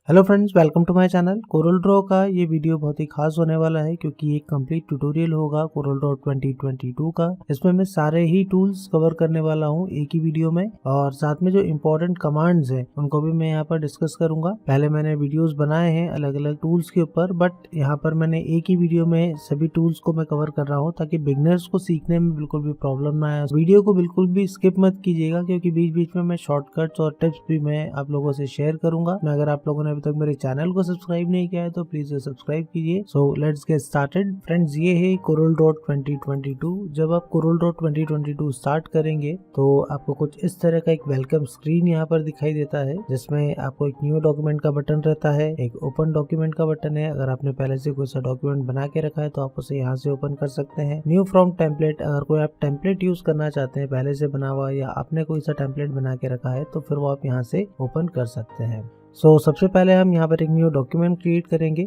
Hello friends, welcome to my channel. CorelDRAW का ये video बहुत ही खास होने वाला है क्योंकि एक कंप्लीट ट्यूटोरियल होगा कोरल ड्रॉ 2022 का। इसमें मैं सारे ही टूल्स कवर करने वाला हूँ एक ही वीडियो में, और साथ में जो इम्पोर्टेंट कमांड्स हैं उनको भी मैं यहाँ पर डिस्कस करूंगा। पहले मैंने वीडियोस बनाए हैं अलग अलग टूल्स के ऊपर, बट यहाँ पर मैंने एक ही वीडियो में सभी टूल्स को मैं कवर कर रहा हूँ ताकि बिगनर्स को सीखने में बिल्कुल भी प्रॉब्लम ना आए। वीडियो को बिल्कुल भी स्किप मत कीजिएगा क्योंकि बीच बीच में मैं शॉर्टकट्स और टिप्स भी मैं आप लोगों से शेयर करूंगा। अगर आप लोगों ने अभी तक मेरे चैनल को सब्सक्राइब नहीं किया है तो प्लीज सब्सक्राइब कीजिए। So let's get started friends. ये है कोरल ड्रॉ 2022। जब आप कोरल ड्रॉ 2022 स्टार्ट करेंगे तो आपको कुछ इस तरह का एक वेलकम स्क्रीन यहाँ पर दिखाई देता है, जिसमें आपको एक न्यू डॉक्यूमेंट का बटन रहता है, एक ओपन डॉक्यूमेंट का बटन है। अगर आपने पहले से कोई सा डॉक्यूमेंट बना के रखा है तो आप उसे यहाँ से ओपन कर सकते हैं। न्यू फ्रॉम टेम्पलेट, अगर कोई आप टेम्पलेट यूज करना चाहते हैं पहले से बना हुआ या आपने कोई सा टेम्पलेट बना के रखा है तो फिर वो आप यहाँ से ओपन कर सकते हैं। सबसे पहले हम यहाँ पर एक न्यू डॉक्यूमेंट क्रिएट करेंगे।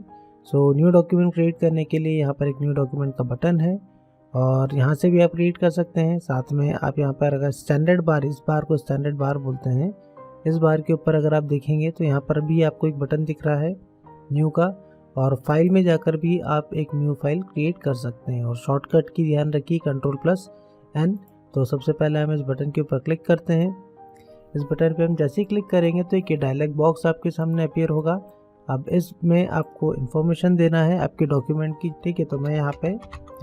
न्यू डॉक्यूमेंट क्रिएट करने के लिए यहाँ पर एक न्यू डॉक्यूमेंट का बटन है और यहाँ से भी आप क्रिएट कर सकते हैं। साथ में आप यहाँ पर अगर स्टैंडर्ड बार, इस बार को स्टैंडर्ड बार बोलते हैं, इस बार के ऊपर अगर आप देखेंगे तो यहाँ पर भी आपको एक बटन दिख रहा है न्यू का, और फाइल में जाकर भी आप एक न्यू फाइल क्रिएट कर सकते हैं। और शॉर्टकट की ध्यान रखिए Ctrl+N। तो सबसे पहले हम इस बटन के ऊपर क्लिक करते हैं। इस बटन पे हम जैसे ही क्लिक करेंगे तो एक डायलॉग बॉक्स आपके सामने अपीयर होगा। अब इसमें आपको इन्फॉर्मेशन देना है आपके डॉक्यूमेंट की, ठीक है। तो मैं यहाँ पे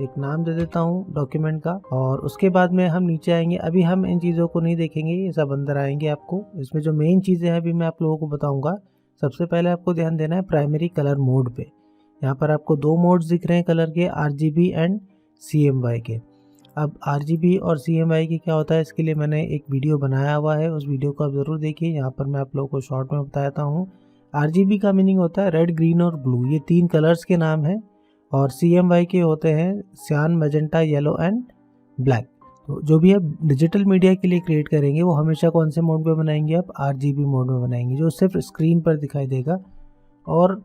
एक नाम दे देता हूँ डॉक्यूमेंट का, और उसके बाद में हम नीचे आएंगे। अभी हम इन चीज़ों को नहीं देखेंगे, ये सब अंदर आएंगे। आपको इसमें जो मेन चीज़ें हैं अभी मैं आप लोगों को बताऊँगा। सबसे पहले आपको ध्यान देना है प्राइमरी कलर मोड पे। यहाँ पर आपको दो मोड्स दिख रहे हैं कलर के, RGB एंड CMY के। अब RGB और CMY की क्या होता है, इसके लिए मैंने एक वीडियो बनाया हुआ है, उस वीडियो को आप ज़रूर देखिए। यहाँ पर मैं आप लोगों को शॉर्ट में बताता हूँ। RGB का मीनिंग होता है रेड, ग्रीन और ब्लू, ये तीन कलर्स के नाम हैं। और CMY के होते हैं सियान, मैजेंटा, येलो एंड ब्लैक। तो जो भी आप डिजिटल मीडिया के लिए क्रिएट करेंगे वो हमेशा कौन से मोड में बनाएंगे, आप RGB मोड में बनाएंगे, जो सिर्फ स्क्रीन पर दिखाई देगा। और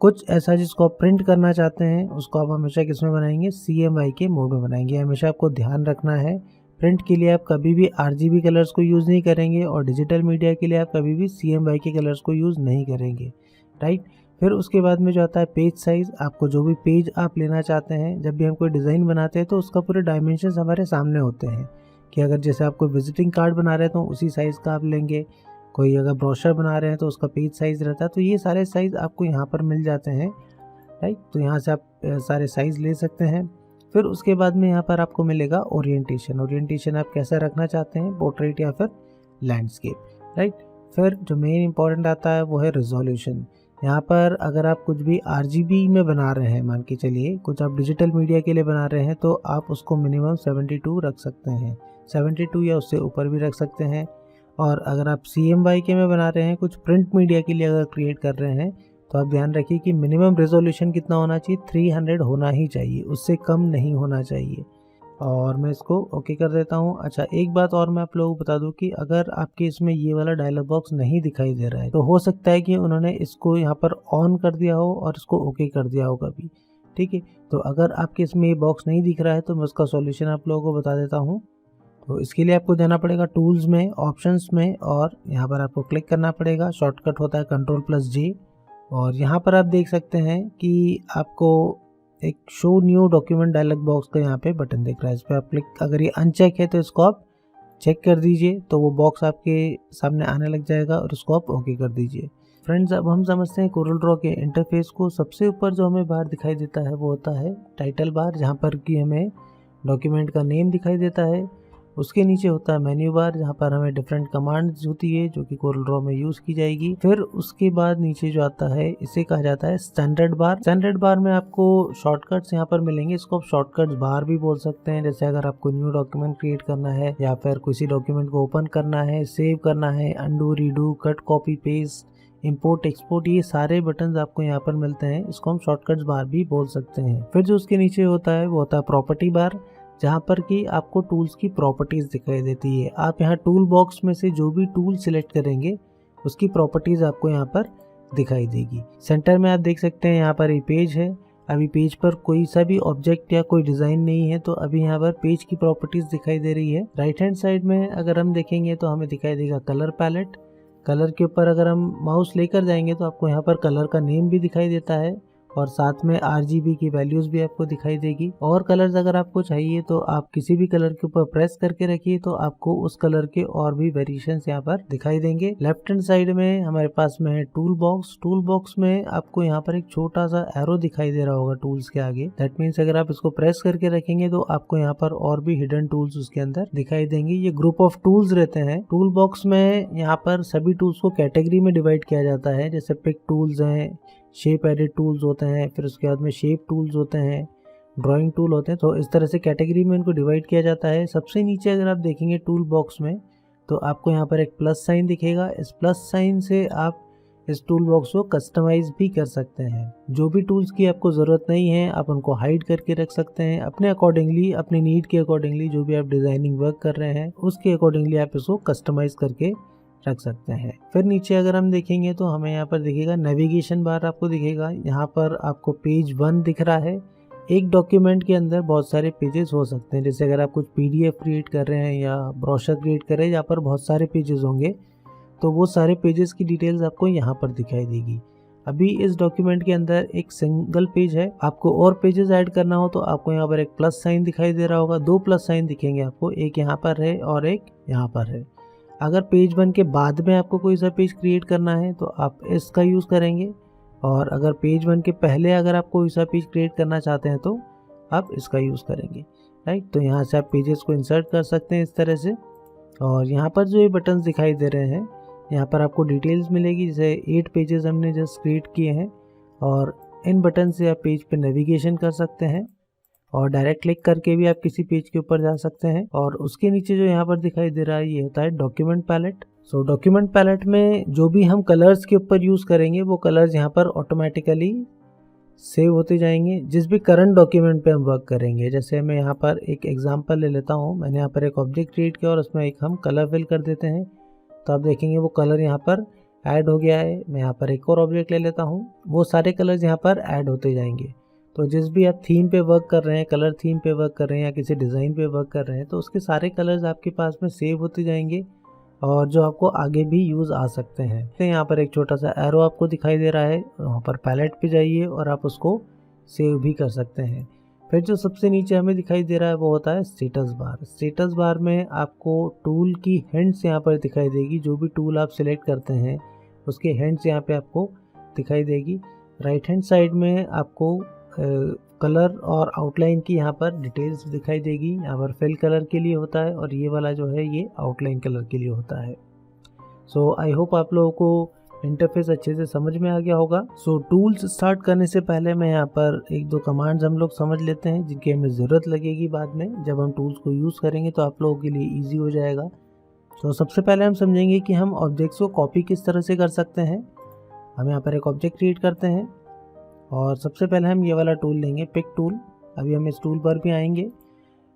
कुछ ऐसा जिसको आप प्रिंट करना चाहते हैं उसको आप हमेशा किस में बनाएंगे, CMY के मोड में बनाएंगे। हमेशा आपको ध्यान रखना है प्रिंट के लिए आप कभी भी RGB कलर्स को यूज़ नहीं करेंगे, और डिजिटल मीडिया के लिए आप कभी भी CMY के कलर्स को यूज़ नहीं करेंगे, राइट। फिर उसके बाद में जो आता है पेज साइज़। आपको जो भी पेज आप लेना चाहते हैं, जब भी हम कोई डिज़ाइन बनाते हैं तो उसका पूरे डायमेंशंस हमारे सामने होते हैं कि अगर जैसे आप कोई विजिटिंग कार्ड बना रहे हैं तो उसी साइज़ का आप लेंगे, कोई अगर ब्रोशर बना रहे हैं तो उसका पेज साइज़ रहता है। तो ये सारे साइज़ आपको यहाँ पर मिल जाते हैं, राइट। तो यहाँ से आप सारे साइज़ ले सकते हैं। फिर उसके बाद में यहाँ पर आपको मिलेगा ओरिएंटेशन। ओरिएंटेशन आप कैसा रखना चाहते हैं, पोर्ट्रेट या फिर लैंडस्केप, राइट। फिर जो मेन इंपॉर्टेंट आता है वो है रिजोल्यूशन। यहाँ पर अगर आप कुछ भी RGB में बना रहे हैं, मान के चलिए कुछ आप डिजिटल मीडिया के लिए बना रहे हैं, तो आप उसको मिनिमम 72 रख सकते हैं, 72 या उससे ऊपर भी रख सकते हैं। और अगर आप CMY के में बना रहे हैं, कुछ प्रिंट मीडिया के लिए अगर क्रिएट कर रहे हैं, तो आप ध्यान रखिए कि मिनिमम रेजोल्यूशन कितना होना चाहिए, 300 होना ही चाहिए, उससे कम नहीं होना चाहिए। और मैं इसको ओके कर देता हूँ। अच्छा, एक बात और मैं आप लोगों को बता दूं कि अगर आपके इसमें ये वाला डायलॉग बॉक्स नहीं दिखाई दे रहा है तो हो सकता है कि उन्होंने इसको यहाँ पर ऑन कर दिया हो और इसको ओके कर दिया हो कभी, ठीक है। तो अगर आपके इसमें ये बॉक्स नहीं दिख रहा है तो मैं उसका सॉल्यूशन आप लोगों को बता देता हूँ। तो इसके लिए आपको जाना पड़ेगा टूल्स में, ऑप्शंस में, और यहाँ पर आपको क्लिक करना पड़ेगा। शॉर्टकट होता है Ctrl+J। और यहाँ पर आप देख सकते हैं कि आपको एक show new document dialog box का यहाँ पे बटन दिख रहा है। इस पर आप क्लिक, अगर ये अनचेक है तो इसको आप चेक कर दीजिए, तो वो बॉक्स आपके सामने आने लग जाएगा और उसको आप ओके कर दीजिए। फ्रेंड्स, अब हम समझते हैं कोरल ड्रॉ के इंटरफेस को। सबसे ऊपर जो हमें बाहर दिखाई देता है वो होता है टाइटल बार, जहाँ पर कि हमें डॉक्यूमेंट का नेम दिखाई देता है। उसके नीचे होता है मेन्यू बार, जहाँ पर हमें डिफरेंट कमांड्स होती है जो कि कोरल ड्रॉ में यूज की जाएगी। फिर उसके बाद नीचे जो आता है इसे कहा जाता है स्टैंडर्ड बार। स्टैंडर्ड बार में आपको शॉर्टकट्स यहाँ पर मिलेंगे, इसको आप शॉर्टकट्स बार भी बोल सकते हैं। जैसे अगर आपको न्यू डॉक्यूमेंट क्रिएट करना है या फिर किसी डॉक्यूमेंट को ओपन करना है, सेव करना है, undo, redo, cut, copy, paste, import, export, ये सारे बटन्स आपको यहाँ पर मिलते हैं। इसको हम शॉर्टकट्स बार भी बोल सकते हैं। फिर जो उसके नीचे होता है वो होता है प्रॉपर्टी बार, जहाँ पर कि आपको टूल्स की प्रॉपर्टीज़ दिखाई देती है। आप यहाँ टूल बॉक्स में से जो भी टूल सिलेक्ट करेंगे उसकी प्रॉपर्टीज़ आपको यहाँ पर दिखाई देगी। सेंटर में आप देख सकते हैं यहाँ पर ये पेज है। अभी पेज पर कोई सा भी ऑब्जेक्ट या कोई डिज़ाइन नहीं है, तो अभी यहाँ पर पेज की प्रॉपर्टीज़ दिखाई दे रही है। राइट हैंड साइड में अगर हम देखेंगे तो हमें दिखाई देगा कलर पैलेट। कलर के ऊपर अगर हम माउस लेकर जाएंगे तो आपको यहाँ पर कलर का नेम भी दिखाई देता है और साथ में RGB की वैल्यूज भी आपको दिखाई देगी। और कलर्स अगर आपको चाहिए तो आप किसी भी कलर के ऊपर प्रेस करके रखिए तो आपको उस कलर के और भी वेरिएशंस यहाँ पर दिखाई देंगे। लेफ्ट हैंड साइड में हमारे पास में है टूल बॉक्स। टूल बॉक्स में आपको यहाँ पर एक छोटा सा एरो दिखाई दे रहा होगा टूल्स के आगे। दैट मीन्स अगर आप इसको प्रेस करके रखेंगे तो आपको यहाँ पर और भी हिडन टूल्स उसके अंदर दिखाई देंगे। ये ग्रुप ऑफ टूल्स रहते हैं। टूल बॉक्स में यहाँ पर सभी टूल्स को कैटेगरी में डिवाइड किया जाता है, जैसे पिक टूल्स हैं, शेप एडिट टूल्स होते हैं, फिर उसके बाद में शेप टूल्स होते हैं, ड्राइंग टूल होते हैं। तो इस तरह से कैटेगरी में इनको डिवाइड किया जाता है। सबसे नीचे अगर आप देखेंगे टूल बॉक्स में तो आपको यहाँ पर एक प्लस साइन दिखेगा। इस प्लस साइन से आप इस टूल बॉक्स को कस्टमाइज भी कर सकते हैं। जो भी टूल्स की आपको ज़रूरत नहीं है आप उनको हाइड करके रख सकते हैं अपने अकॉर्डिंगली, अपनी नीड के अकॉर्डिंगली। जो भी आप डिज़ाइनिंग वर्क कर रहे हैं उसके अकॉर्डिंगली आप इसको कस्टमाइज करके रख सकते हैं। फिर नीचे अगर हम देखेंगे तो हमें यहाँ पर दिखेगा नेविगेशन बार आपको दिखेगा। यहाँ पर आपको पेज 1 दिख रहा है। एक डॉक्यूमेंट के अंदर बहुत सारे पेजेस हो सकते हैं, जैसे अगर आप कुछ PDF क्रिएट कर रहे हैं या ब्रोशर क्रिएट कर रहे हैं, यहाँ पर बहुत सारे पेजेस होंगे तो वो सारे पेजेस की डिटेल्स आपको यहाँ पर दिखाई देगी। अभी इस डॉक्यूमेंट के अंदर एक सिंगल पेज है। आपको और पेजेस ऐड करना हो तो आपको यहाँ पर एक प्लस साइन दिखाई दे रहा होगा। 2 प्लस साइन दिखेंगे आपको, एक यहाँ पर है और एक यहाँ पर है। अगर पेज 1 के बाद में आपको कोई सा पेज क्रिएट करना है तो आप इसका यूज़ करेंगे, और अगर पेज 1 के पहले अगर आप कोई सा पेज क्रिएट करना चाहते हैं तो आप इसका यूज़ करेंगे, राइट। तो यहाँ से आप पेजेस को इंसर्ट कर सकते हैं इस तरह से। और यहाँ पर जो ये बटन्स दिखाई दे रहे हैं यहाँ पर आपको डिटेल्स मिलेगी, जैसे 8 पेजेस हमने जस्ट क्रिएट किए हैं और इन बटन से आप पेज पे नेविगेशन कर सकते हैं और डायरेक्ट क्लिक करके भी आप किसी पेज के ऊपर जा सकते हैं। और उसके नीचे जो यहाँ पर दिखाई दे रहा है ये होता है डॉक्यूमेंट पैलेट। सो डॉक्यूमेंट पैलेट में जो भी हम कलर्स के ऊपर यूज़ करेंगे वो कलर्स यहाँ पर ऑटोमेटिकली सेव होते जाएंगे जिस भी करंट डॉक्यूमेंट पे हम वर्क करेंगे। जैसे मैं यहाँ पर एक एग्जांपल ले लेता हूँ। मैंने यहाँ पर एक ऑब्जेक्ट क्रिएट किया और उसमें एक हम कलर फिल कर देते हैं तो आप देखेंगे वो कलर यहाँ पर ऐड हो गया है। मैं यहाँ पर एक और ऑब्जेक्ट ले लेता हूँ, वो सारे कलर्स यहाँ पर ऐड होते जाएंगे। तो जिस भी आप थीम पे वर्क कर रहे हैं, कलर थीम पे वर्क कर रहे हैं या किसी डिज़ाइन पे वर्क कर रहे हैं तो उसके सारे कलर्स आपके पास में सेव होते जाएंगे और जो आपको आगे भी यूज़ आ सकते हैं। तो यहाँ पर एक छोटा सा एरो आपको दिखाई दे रहा है, वहाँ पर पैलेट पे जाइए और आप उसको सेव भी कर सकते हैं। फिर जो सबसे नीचे हमें दिखाई दे रहा है वो होता है स्टेटस बार। स्टेटस बार में आपको टूल की हैंड्स यहाँ पर दिखाई देगी। जो भी टूल आप सिलेक्ट करते हैं उसके हैंड्स यहाँ पे आपको दिखाई देगी। राइट हैंड साइड में आपको कलर और आउटलाइन की यहाँ पर डिटेल्स दिखाई देगी। यहाँ पर फिल कलर के लिए होता है और ये वाला जो है ये आउटलाइन कलर के लिए होता है। सो आई होप आप लोगों को इंटरफेस अच्छे से समझ में आ गया होगा। सो टूल्स स्टार्ट करने से पहले मैं यहाँ पर 1-2 कमांड्स हम लोग समझ लेते हैं जिनकी हमें ज़रूरत लगेगी बाद में। जब हम टूल्स को यूज़ करेंगे तो आप लोगों के लिए ईजी हो जाएगा। सो सबसे पहले हम समझेंगे कि हम ऑब्जेक्ट्स को कॉपी किस तरह से कर सकते हैं। हम यहाँ पर एक ऑब्जेक्ट क्रिएट करते हैं और सबसे पहले हम ये वाला टूल लेंगे, पिक टूल। अभी हम इस टूल पर भी आएंगे।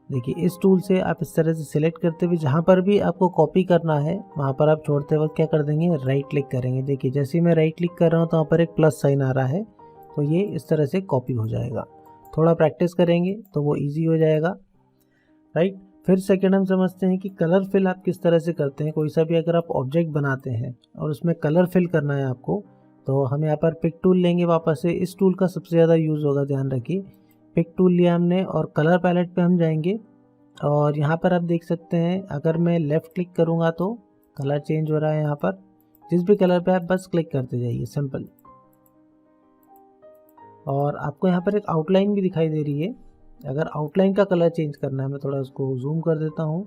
देखिए इस टूल से आप इस तरह से सिलेक्ट करते हुए जहाँ पर भी आपको कॉपी करना है वहाँ पर आप छोड़ते वक्त क्या कर देंगे, राइट क्लिक करेंगे। देखिए जैसे ही मैं राइट क्लिक कर रहा हूँ तो वहाँ पर एक प्लस साइन आ रहा है तो ये इस तरह से कॉपी हो जाएगा। थोड़ा प्रैक्टिस करेंगे तो वो ईजी हो जाएगा, राइट। फिर सेकेंड हम समझते हैं कि कलर फिल आप किस तरह से करते हैं। कोई सा भी अगर आप ऑब्जेक्ट बनाते हैं और उसमें कलर फिल करना है आपको तो हम यहाँ पर पिक टूल लेंगे वापस से। इस टूल का सबसे ज़्यादा यूज़ होगा, ध्यान रखिए। पिक टूल लिया हमने और कलर पैलेट पे हम जाएंगे और यहाँ पर आप देख सकते हैं अगर मैं लेफ़्ट क्लिक करूँगा तो कलर चेंज हो रहा है। यहाँ पर जिस भी कलर पे आप बस क्लिक करते जाइए, सिंपल। और आपको यहाँ पर एक आउटलाइन भी दिखाई दे रही है। अगर आउटलाइन का कलर चेंज करना है, मैं थोड़ा उसको जूम कर देता हूँ,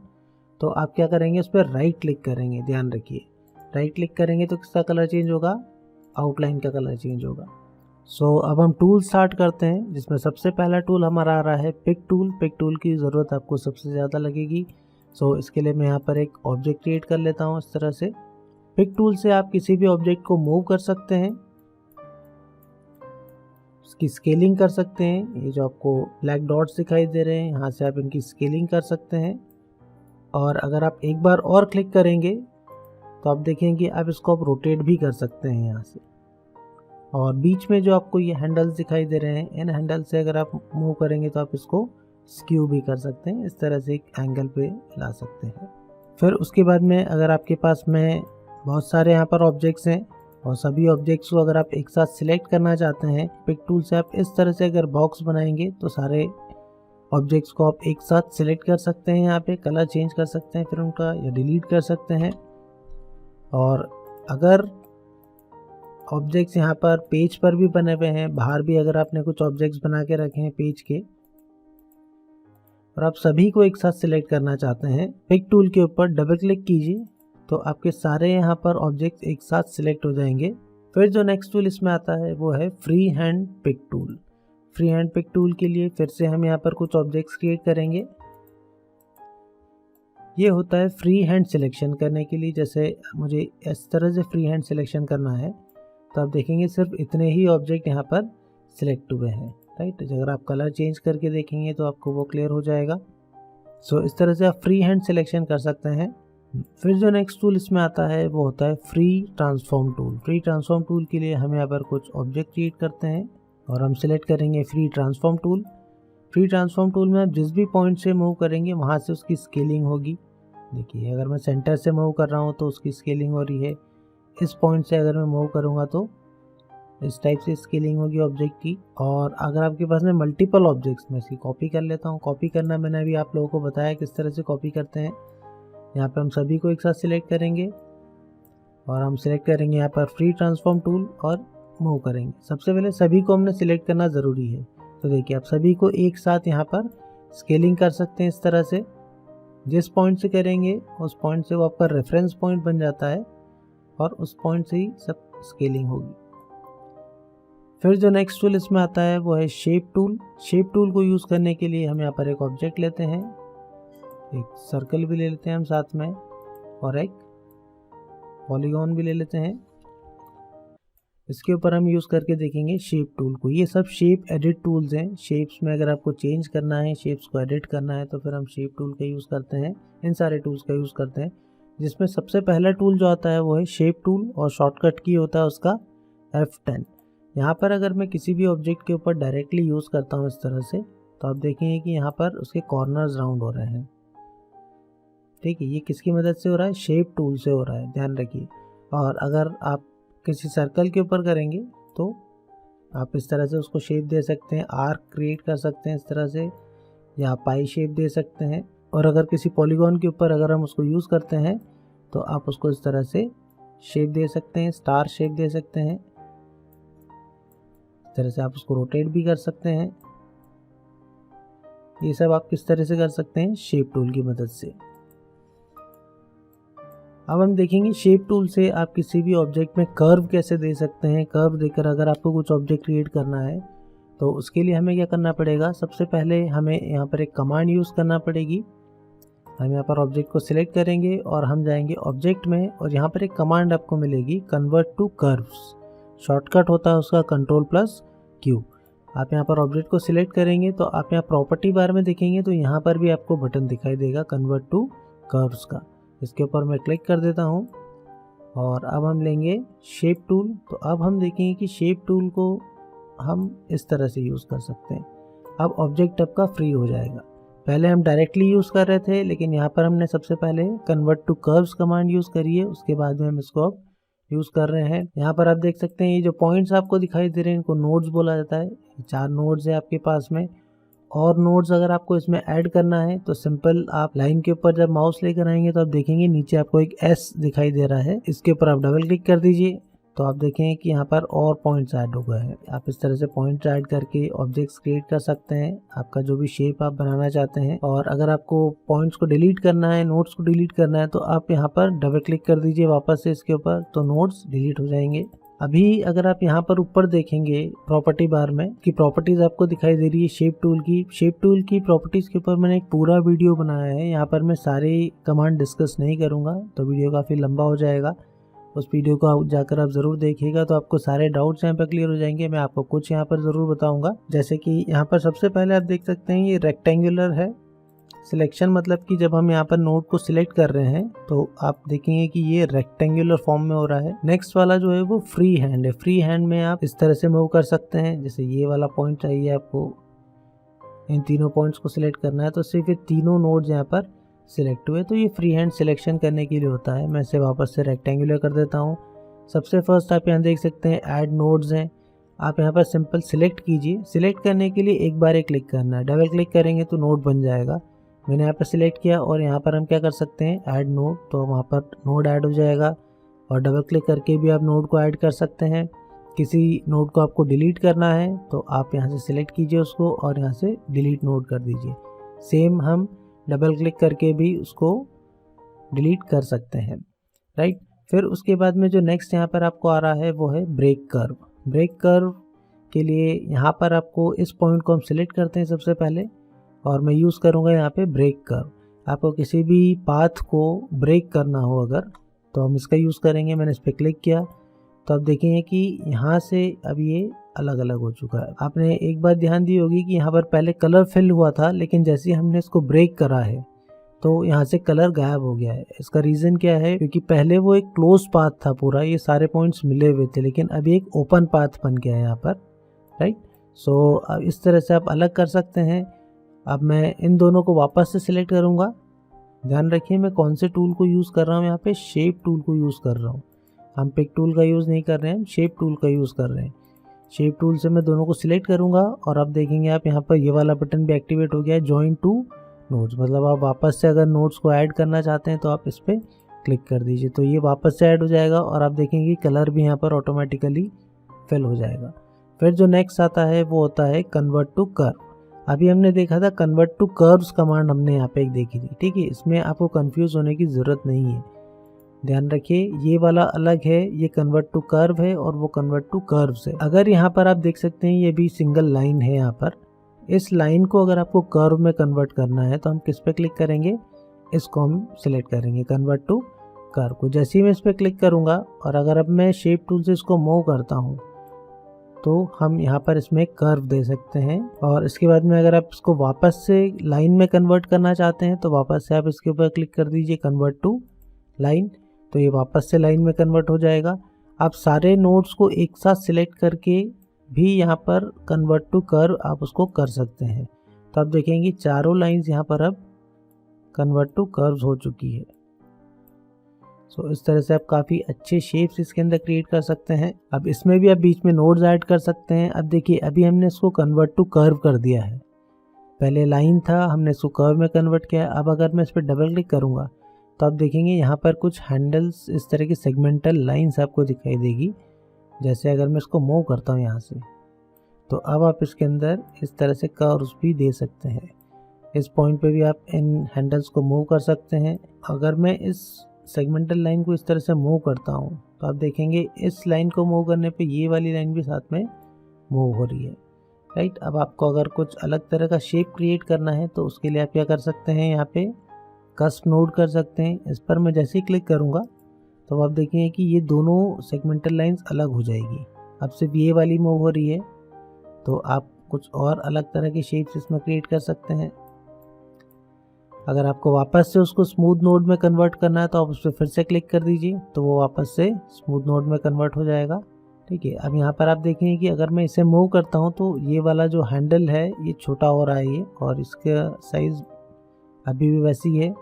तो आप क्या करेंगे, उस पर राइट क्लिक करेंगे। ध्यान रखिए राइट क्लिक करेंगे तो किसका कलर चेंज होगा, आउटलाइन का कलर चेंज होगा। सो अब हम टूल स्टार्ट करते हैं जिसमें सबसे पहला टूल हमारा आ रहा है पिक टूल। पिक टूल की ज़रूरत आपको सबसे ज़्यादा लगेगी। सो इसके लिए मैं यहाँ पर एक ऑब्जेक्ट क्रिएट कर लेता हूँ इस तरह से। पिक टूल से आप किसी भी ऑब्जेक्ट को मूव कर सकते हैं, उसकी स्केलिंग कर सकते हैं। ये जो आपको ब्लैक डॉट्स दिखाई दे रहे हैं यहाँ से आप इनकी स्केलिंग कर सकते हैं। और अगर आप एक बार और क्लिक करेंगे तो आप देखेंगे आप इसको आप रोटेट भी कर सकते हैं यहाँ से। और बीच में जो आपको ये हैंडल्स दिखाई दे रहे हैं, इन हैंडल से अगर आप मूव करेंगे तो आप इसको स्क्यू भी कर सकते हैं, इस तरह से एक एंगल पे ला सकते हैं। फिर उसके बाद में अगर आपके पास में बहुत सारे यहाँ पर ऑब्जेक्ट्स हैं और सभी ऑब्जेक्ट्स को अगर आप एक साथ सिलेक्ट करना चाहते हैं पिक टूल से, आप इस तरह से अगर बॉक्स बनाएंगे तो सारे ऑब्जेक्ट्स को आप एक साथ सिलेक्ट कर सकते हैं। यहाँ पे कलर चेंज कर सकते हैं फिर उनका, या डिलीट कर सकते हैं। और अगर ऑब्जेक्ट्स यहाँ पर पेज पर भी बने हुए हैं, बाहर भी अगर आपने कुछ ऑब्जेक्ट्स बना के रखे हैं पेज के और आप सभी को एक साथ सिलेक्ट करना चाहते हैं, पिक टूल के ऊपर डबल क्लिक कीजिए तो आपके सारे यहाँ पर ऑब्जेक्ट्स एक साथ सिलेक्ट हो जाएंगे। फिर जो नेक्स्ट टूल इसमें आता है वो है free hand pick tool. Free hand pick tool के लिए फिर से हम यहाँ पर कुछ ऑब्जेक्ट्स क्रिएट करेंगे। ये होता है फ्री हैंड सिलेक्शन करने के लिए। जैसे मुझे इस तरह से फ्री हैंड सिलेक्शन करना है तो आप देखेंगे सिर्फ इतने ही ऑब्जेक्ट यहाँ पर सिलेक्ट हुए हैं, राइट। अगर आप कलर चेंज करके देखेंगे तो आपको वो क्लियर हो जाएगा। सो इस तरह से आप फ्री हैंड सिलेक्शन कर सकते हैं। फिर जो नेक्स्ट टूल इसमें आता है वो होता है free transform tool. Free transform tool के लिए हम यहाँ पर कुछ ऑब्जेक्ट क्रिएट करते हैं और हम सिलेक्ट करेंगे free transform tool. Free transform tool में आप जिस भी पॉइंट से मूव करेंगे वहाँ से उसकी स्केलिंग होगी। देखिए अगर मैं सेंटर से मूव कर रहा हूँ तो उसकी स्केलिंग हो रही है, इस पॉइंट से अगर मैं मूव करूँगा तो इस टाइप से स्केलिंग होगी ऑब्जेक्ट की। और अगर आपके पास में मल्टीपल ऑब्जेक्ट्स, मैं इसकी कॉपी कर लेता हूँ। कॉपी करना मैंने अभी आप लोगों को बताया किस तरह से कॉपी करते हैं। यहाँ पे हम सभी को एक साथ सिलेक्ट करेंगे और हम सिलेक्ट करेंगे यहाँ पर फ्री ट्रांसफॉर्म टूल और मूव करेंगे। सबसे पहले सभी को हमने सिलेक्ट करना ज़रूरी है। तो देखिए आप सभी को एक साथ यहाँ पर स्केलिंग कर सकते हैं इस तरह से। जिस पॉइंट से करेंगे उस पॉइंट से वो आपका रेफरेंस पॉइंट बन जाता है और उस पॉइंट से ही सब स्केलिंग होगी। फिर जो नेक्स्ट टूल इसमें आता है वो है शेप टूल। शेप टूल को यूज़ करने के लिए हम यहाँ पर एक ऑब्जेक्ट लेते हैं, एक सर्कल भी ले लेते हैं हम साथ में और एक पॉलीगॉन भी ले लेते हैं। इसके ऊपर हम यूज़ करके देखेंगे शेप टूल को। ये सब शेप एडिट टूल्स हैं। शेप्स में अगर आपको चेंज करना है, शेप्स को एडिट करना है तो फिर हम शेप टूल का यूज़ करते हैं। इन सारे टूल्स का यूज़ करते हैं जिसमें सबसे पहला टूल जो आता है वो है शेप टूल और शॉर्टकट की होता है उसका F10। यहाँ पर अगर मैं किसी भी ऑब्जेक्ट के ऊपर डायरेक्टली यूज़ करता हूँ इस तरह से तो आप देखेंगे कि यहाँ पर उसके कॉर्नर्स राउंड हो रहे हैं। ठीक है, ये किसकी मदद से हो रहा है? शेप टूल से हो रहा है, ध्यान रखिए। और अगर आप किसी सर्कल के ऊपर करेंगे तो आप इस तरह से उसको शेप दे सकते हैं, आर्क क्रिएट कर सकते हैं इस तरह से, या पाई शेप दे सकते हैं। और अगर किसी पॉलीगॉन के ऊपर अगर हम उसको यूज़ करते हैं तो आप उसको इस तरह से शेप दे सकते हैं, स्टार शेप दे सकते हैं। इस तरह से आप उसको रोटेट भी कर सकते हैं। ये सब आप किस तरह से कर सकते हैं? शेप टूल की मदद से। अब हम देखेंगे शेप टूल से आप किसी भी ऑब्जेक्ट में कर्व कैसे दे सकते हैं। कर्व देकर अगर आपको कुछ ऑब्जेक्ट क्रिएट करना है तो उसके लिए हमें क्या करना पड़ेगा? सबसे पहले हमें यहाँ पर एक कमांड यूज़ करना पड़ेगी। हम यहाँ पर ऑब्जेक्ट को सिलेक्ट करेंगे और हम जाएंगे ऑब्जेक्ट में और यहाँ पर एक कमांड आपको मिलेगी, कन्वर्ट टू कर्व्स। शॉर्टकट होता है उसका Ctrl+Q। आप यहाँ पर ऑब्जेक्ट को सिलेक्ट करेंगे तो आप यहाँ प्रॉपर्टी बार में देखेंगे तो यहाँ पर भी आपको बटन दिखाई देगा कन्वर्ट टू कर्व्स का। इसके ऊपर मैं क्लिक कर देता हूँ और अब हम लेंगे शेप टूल। तो अब हम देखेंगे कि शेप टूल को हम इस तरह से यूज़ कर सकते हैं। अब ऑब्जेक्ट आपका फ्री हो जाएगा। पहले हम डायरेक्टली यूज़ कर रहे थे लेकिन यहाँ पर हमने सबसे पहले convert to curves command use करी है, उसके बाद में हम इसको अब यूज़ कर रहे हैं। यहाँ पर आप देख सकते हैं ये जो पॉइंट्स आपको दिखाई दे रहे हैं इनको नोड्स बोला जाता है। 4 नोड्स है आपके पास में। और नोड्स अगर आपको इसमें ऐड करना है तो सिंपल आप लाइन के ऊपर जब माउस लेकर आएंगे तो आप देखेंगे नीचे आपको एक S दिखाई दे रहा है, इसके ऊपर आप डबल क्लिक कर दीजिए तो आप देखेंगे कि यहाँ पर और पॉइंट्स ऐड हो गए हैं। आप इस तरह से पॉइंट्स ऐड करके ऑब्जेक्ट्स क्रिएट कर सकते हैं, आपका जो भी शेप आप बनाना चाहते हैं। और अगर आपको पॉइंट्स को डिलीट करना है, नोड्स को डिलीट करना है तो आप यहाँ पर डबल क्लिक कर दीजिए वापस से इसके ऊपर, तो नोड्स डिलीट हो जाएंगे। अभी अगर आप यहाँ पर ऊपर देखेंगे प्रॉपर्टी बार में कि प्रॉपर्टीज आपको दिखाई दे रही है शेप टूल की। शेप टूल की प्रॉपर्टीज के ऊपर मैंने एक पूरा वीडियो बनाया है। यहाँ पर मैं सारे कमांड डिस्कस नहीं करूँगा तो वीडियो काफ़ी लंबा हो जाएगा। उस वीडियो को जाकर आप ज़रूर देखिएगा तो आपको सारे डाउट्स यहाँ पर क्लियर हो जाएंगे। मैं आपको कुछ यहाँ पर ज़रूर बताऊँगा। जैसे कि यहाँ पर सबसे पहले आप देख सकते हैं ये रेक्टेंगुलर है सिलेक्शन, मतलब कि जब हम यहाँ पर नोड को सिलेक्ट कर रहे हैं तो आप देखेंगे कि ये रेक्टेंगुलर फॉर्म में हो रहा है। नेक्स्ट वाला जो है वो फ्री हैंड है। फ्री हैंड में आप इस तरह से मूव कर सकते हैं। जैसे ये वाला पॉइंट चाहिए आपको, इन तीनों पॉइंट्स को सिलेक्ट करना है तो सिर्फ ये तीनों नोड्स यहाँ पर सिलेक्ट हुए। तो ये फ्री हैंड सिलेक्शन करने के लिए होता है। मैं इसे वापस से रेक्टेंगुलर कर देता हूँ। सबसे फर्स्ट आप यहाँ देख सकते हैं ऐड नोड्स हैं। आप यहाँ पर सिंपल सिलेक्ट कीजिए। सिलेक्ट करने के लिए एक बार क्लिक करना है, डबल क्लिक करेंगे तो नोड बन जाएगा। मैंने यहाँ पर सिलेक्ट किया और यहाँ पर हम क्या कर सकते हैं, ऐड नोड, तो वहाँ पर नोड ऐड हो जाएगा। और डबल क्लिक करके भी आप नोड को ऐड कर सकते हैं। किसी नोड को आपको डिलीट करना है तो आप यहाँ से सिलेक्ट कीजिए उसको और यहाँ से डिलीट नोड कर दीजिए। सेम हम डबल क्लिक करके भी उसको डिलीट कर सकते हैं, राइट। फिर उसके बाद में जो नेक्स्ट यहाँ पर आपको आ रहा है वो है ब्रेक कर्व। ब्रेक कर्व के लिए यहाँ पर आपको इस पॉइंट को हम सिलेक्ट करते हैं सबसे पहले, और मैं यूज़ करूँगा यहाँ पे ब्रेक कर्व। आपको किसी भी पाथ को ब्रेक करना हो अगर, तो हम इसका यूज़ करेंगे। मैंने इस पर क्लिक किया तो आप देखेंगे कि यहाँ से अब ये अलग अलग हो चुका है। आपने एक बात ध्यान दी होगी कि यहाँ पर पहले कलर फिल हुआ था, लेकिन जैसे ही हमने इसको ब्रेक करा है तो यहाँ से कलर गायब हो गया है। इसका रीज़न क्या है, क्योंकि पहले वो एक क्लोज पाथ था पूरा, ये सारे पॉइंट्स मिले हुए थे, लेकिन अभी एक ओपन पाथ बन गया है यहाँ पर, राइट। सो अब इस तरह से आप अलग कर सकते हैं। अब मैं इन दोनों को वापस से सिलेक्ट करूँगा। ध्यान रखिए मैं कौन से टूल को यूज़ कर रहा हूँ, यहाँ पे शेप टूल को यूज़ कर रहा हूँ। हम पिक टूल का यूज़ नहीं कर रहे हैं, हम शेप टूल का यूज़ कर रहे हैं। शेप टूल से मैं दोनों को सिलेक्ट करूँगा और अब देखेंगे आप यहाँ पर ये वाला बटन भी एक्टिवेट हो गया है, जॉइन टू नोट्स। मतलब आप वापस से अगर नोट्स को ऐड करना चाहते हैं तो आप इस पर क्लिक कर दीजिए, तो ये वापस से ऐड हो जाएगा और आप देखेंगे कलर भी यहाँ पर ऑटोमेटिकली फिल हो जाएगा। फिर जो नेक्स्ट आता है वो होता है कन्वर्ट टू कर्व। अभी हमने देखा था कन्वर्ट टू कर्व्स कमांड, हमने यहाँ पे एक देखी थी, ठीक है। इसमें आपको कंफ्यूज होने की ज़रूरत नहीं है। ध्यान रखिए ये वाला अलग है, ये कन्वर्ट टू कर्व है और वो कन्वर्ट टू कर्व्स है। अगर यहाँ पर आप देख सकते हैं ये भी सिंगल लाइन है यहाँ पर। इस लाइन को अगर आपको कर्व में कन्वर्ट करना है तो हम किस पे क्लिक करेंगे, इसको हम सिलेक्ट करेंगे कन्वर्ट टू कर्व को। जैसे ही मैं इस पर क्लिक करूँगा और अगर अब मैं शेप टूल से इसको मूव करता हूँ तो हम यहाँ पर इसमें कर्व दे सकते हैं। और इसके बाद में अगर आप इसको वापस से लाइन में कन्वर्ट करना चाहते हैं तो वापस से आप इसके ऊपर क्लिक कर दीजिए कन्वर्ट टू लाइन, तो ये वापस से लाइन में कन्वर्ट हो जाएगा। आप सारे नोड्स को एक साथ सिलेक्ट करके भी यहाँ पर कन्वर्ट टू कर्व आप उसको कर सकते हैं। तो आप देखेंगे चारों लाइंस यहाँ पर अब कन्वर्ट टू कर्व्स हो चुकी है। सो इस तरह से आप काफ़ी अच्छे शेप्स इसके अंदर क्रिएट कर सकते हैं। अब इसमें भी आप बीच में नोड्स ऐड कर सकते हैं। अब देखिए अभी हमने इसको कन्वर्ट टू कर्व कर दिया है, पहले लाइन था हमने इसको कर्व में कन्वर्ट किया। अब अगर मैं इस पर डबल क्लिक करूँगा तो आप देखेंगे यहाँ पर कुछ हैंडल्स, इस तरह की सेगमेंटल लाइंस आपको दिखाई देगी। जैसे अगर मैं इसको मूव करता हूँ यहाँ से, तो अब आप इसके अंदर इस तरह से कर्व्स भी दे सकते हैं। इस पॉइंट पे भी आप इन हैंडल्स को मूव कर सकते हैं। अगर मैं इस सेगमेंटल लाइन को इस तरह से मूव करता हूँ तो आप देखेंगे इस लाइन को मूव करने पे ये वाली लाइन भी साथ में मूव हो रही है, राइट। अब आपको अगर कुछ अलग तरह का शेप क्रिएट करना है तो उसके लिए आप क्या कर सकते हैं, यहाँ पे कस्प नोड कर सकते हैं। इस पर मैं जैसे ही क्लिक करूँगा तो आप देखेंगे कि ये दोनों सेगमेंटल लाइंस अलग हो जाएगी। अब सिर्फ ये वाली मूव हो रही है, तो आप कुछ और अलग तरह के शेप्स इसमें क्रिएट कर सकते हैं। अगर आपको वापस से उसको स्मूथ नोड में कन्वर्ट करना है तो आप उस पर फिर से क्लिक कर दीजिए, तो वो वापस से स्मूथ नोड में कन्वर्ट हो जाएगा, ठीक है। अब यहाँ पर आप देखेंगे कि अगर मैं इसे मूव करता हूँ तो ये वाला जो हैंडल है ये छोटा हो रहा है ये, और इसका साइज़ अभी भी वैसी है।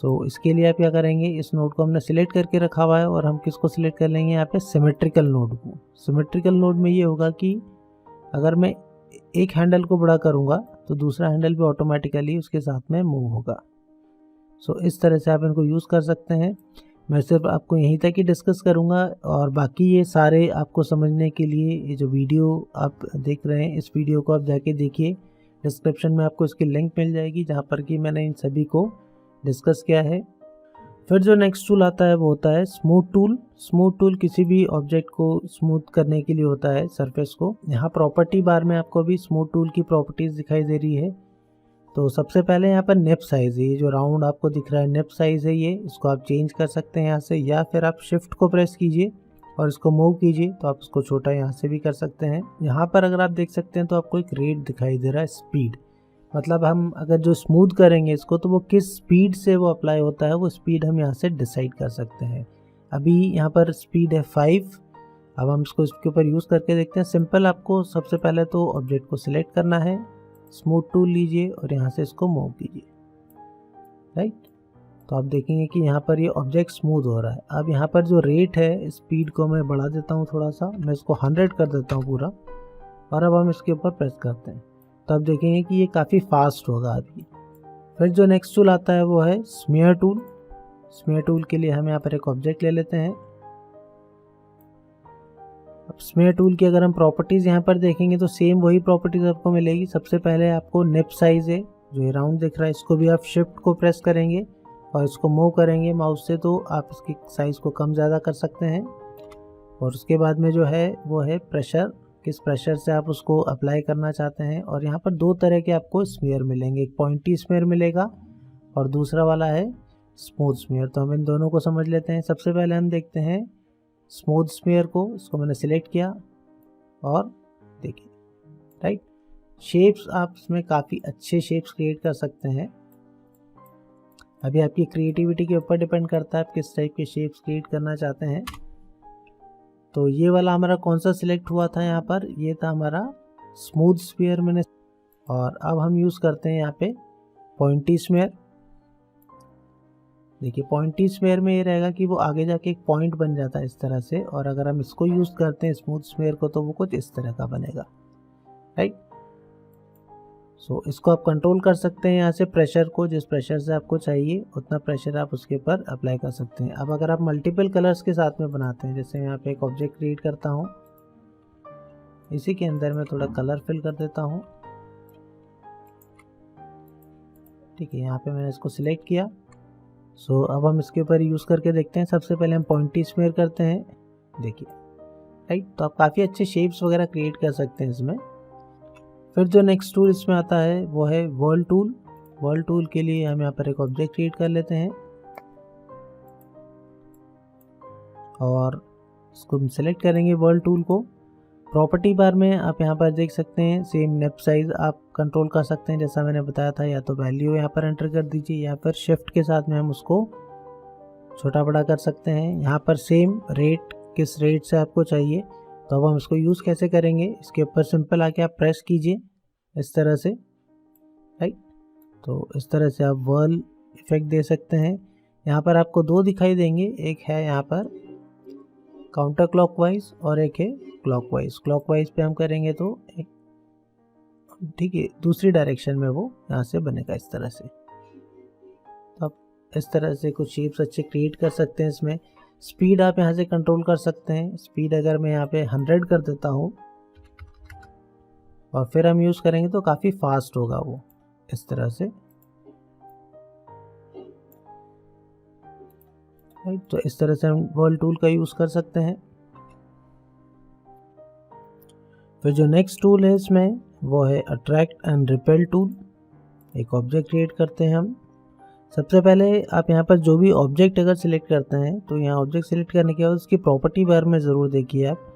तो इसके लिए आप क्या करेंगे, इस नोड को हमने सिलेक्ट करके रखा हुआ है और हम किसको सिलेक्ट कर लेंगे, यहाँ पे सिमेट्रिकल नोड को। सिमेट्रिकल नोड में ये होगा कि अगर मैं एक हैंडल को बड़ा करूँगा तो दूसरा हैंडल भी ऑटोमेटिकली उसके साथ में मूव होगा। सो इस तरह से आप इनको यूज़ कर सकते हैं। मैं सिर्फ आपको यहीं तक ही डिस्कस करूँगा, और बाकी ये सारे आपको समझने के लिए ये जो वीडियो आप देख रहे हैं, इस वीडियो को आप जाके देखिए। डिस्क्रिप्शन में आपको इसकी लिंक मिल जाएगी जहाँ पर कि मैंने इन सभी को डिस्कस किया है। फिर जो नेक्स्ट टूल आता है वो होता है स्मूथ टूल। स्मूथ टूल किसी भी ऑब्जेक्ट को स्मूथ करने के लिए होता है, सरफेस को। यहाँ प्रॉपर्टी बार में आपको अभी स्मूथ टूल की प्रॉपर्टीज़ दिखाई दे रही है। तो सबसे पहले यहाँ पर नेप साइज़ है, ये जो राउंड आपको दिख रहा है नेप साइज़ है ये, इसको आप चेंज कर सकते हैं यहाँ से, या फिर आप शिफ्ट को प्रेस कीजिए और इसको मूव कीजिए तो आप इसको छोटा यहाँ से भी कर सकते हैं। यहाँ पर अगर आप देख सकते हैं तो आपको एक रेट दिखाई दे रहा है, स्पीड। मतलब हम अगर जो स्मूथ करेंगे इसको तो वो किस स्पीड से वो अप्लाई होता है, वो स्पीड हम यहाँ से डिसाइड कर सकते हैं। अभी यहाँ पर स्पीड है 5। अब हम इसको इसके ऊपर यूज़ करके देखते हैं। सिंपल, आपको सबसे पहले तो ऑब्जेक्ट को सिलेक्ट करना है, स्मूथ टूल लीजिए और यहाँ से इसको मूव कीजिए। राइट। तो आप देखेंगे कि यहाँ पर ये ऑब्जेक्ट स्मूथ हो रहा है। अब यहाँ पर जो रेट है, स्पीड को मैं बढ़ा देता हूँ थोड़ा सा, मैं इसको 100 कर देता हूँ पूरा, और अब हम इसके ऊपर प्रेस करते हैं तो आप देखेंगे कि ये काफ़ी फास्ट होगा अभी। फिर जो नेक्स्ट टूल आता है वो है स्मीयर टूल। स्मीयर टूल के लिए हम यहाँ पर एक ऑब्जेक्ट ले लेते हैं। अब स्मीयर टूल की अगर हम प्रॉपर्टीज़ यहाँ पर देखेंगे तो सेम वही प्रॉपर्टीज़ आपको मिलेगी। सबसे पहले आपको निप साइज़ है जो ये राउंड दिख रहा है, इसको भी आप शिफ्ट को प्रेस करेंगे और इसको मूव करेंगे माउस से तो आप इसकी साइज़ को कम ज़्यादा कर सकते हैं। और उसके बाद में जो है वो है प्रेशर, किस प्रेशर से आप उसको अप्लाई करना चाहते हैं। और यहाँ पर दो तरह के आपको स्मीयर मिलेंगे, एक पॉइंटी स्मीयर मिलेगा और दूसरा वाला है स्मूथ स्मीयर। तो हम इन दोनों को समझ लेते हैं। सबसे पहले हम देखते हैं स्मूथ स्मीयर को, इसको मैंने सिलेक्ट किया और देखिए राइट, शेप्स आप इसमें काफ़ी अच्छे शेप्स क्रिएट कर सकते हैं। अभी आपकी क्रिएटिविटी के ऊपर डिपेंड करता है आप किस टाइप के शेप्स क्रिएट करना चाहते हैं। तो ये वाला हमारा कौन सा सिलेक्ट हुआ था यहाँ पर, ये था हमारा स्मूथ स्फीयर मैंने। और अब हम यूज़ करते हैं यहाँ पे पॉइंटी स्फीयर। देखिए पॉइंटी स्फीयर में ये रहेगा कि वो आगे जाके एक पॉइंट बन जाता है इस तरह से, और अगर हम इसको यूज़ करते हैं स्मूथ स्फीयर को तो वो कुछ इस तरह का बनेगा, राइट। सो इसको आप कंट्रोल कर सकते हैं यहाँ से प्रेशर को, जिस प्रेशर से आपको चाहिए उतना प्रेशर आप उसके ऊपर अप्लाई कर सकते हैं। अब अगर आप मल्टीपल कलर्स के साथ में बनाते हैं, जैसे मैं यहाँ पे एक ऑब्जेक्ट क्रिएट करता हूँ, इसी के अंदर मैं थोड़ा कलर फिल कर देता हूँ। ठीक है, यहाँ पे मैंने इसको सिलेक्ट किया। सो अब हम इसके ऊपर यूज़ करके देखते हैं। सबसे पहले हम पॉइंटी स्मेयर करते हैं, देखिए राइट। तो आप काफ़ी अच्छे शेप्स वगैरह क्रिएट कर सकते हैं इसमें। फिर जो नेक्स्ट टूल इसमें आता है वो है वर्ल्ड टूल। वर्ल्ड टूल के लिए हम यहाँ पर एक ऑब्जेक्ट क्रिएट कर लेते हैं और इसको हम सेलेक्ट करेंगे वर्ल्ड टूल को। प्रॉपर्टी बार में आप यहाँ पर देख सकते हैं सेम नेप साइज़ आप कंट्रोल कर सकते हैं, जैसा मैंने बताया था। या तो वैल्यू यहाँ पर एंटर कर दीजिए या फिर शिफ्ट के साथ में हम उसको छोटा बड़ा कर सकते हैं। यहाँ पर सेम रेट, किस रेट से आपको चाहिए। तो अब हम इसको यूज़ कैसे करेंगे, इसके ऊपर सिंपल आके आप प्रेस कीजिए इस तरह से, राइट। तो इस तरह से आप वर्ल इफेक्ट दे सकते हैं। यहाँ पर आपको दो दिखाई देंगे, एक है यहाँ पर काउंटर क्लॉकवाइज और एक है क्लॉकवाइज। क्लॉकवाइज पे हम करेंगे तो एक, ठीक है, दूसरी डायरेक्शन में वो यहाँ से बनेगा इस तरह से। तो आप इस तरह से कुछ शेप्स अच्छे क्रिएट कर सकते हैं इसमें। स्पीड आप यहाँ से कंट्रोल कर सकते हैं। स्पीड अगर मैं यहाँ पे 100 कर देता हूँ और फिर हम यूज़ करेंगे तो काफ़ी फास्ट होगा वो इस तरह से, राइट। तो इस तरह से हम वर्ल्ड टूल का यूज़ कर सकते हैं। फिर जो नेक्स्ट टूल है इसमें वो है अट्रैक्ट एंड रिपेल टूल। एक ऑब्जेक्ट क्रिएट करते हैं हम। सबसे पहले आप यहाँ पर जो भी ऑब्जेक्ट अगर सिलेक्ट करते हैं तो यहाँ ऑब्जेक्ट सिलेक्ट करने के बाद उसकी प्रॉपर्टी बार में ज़रूर देखिए आप।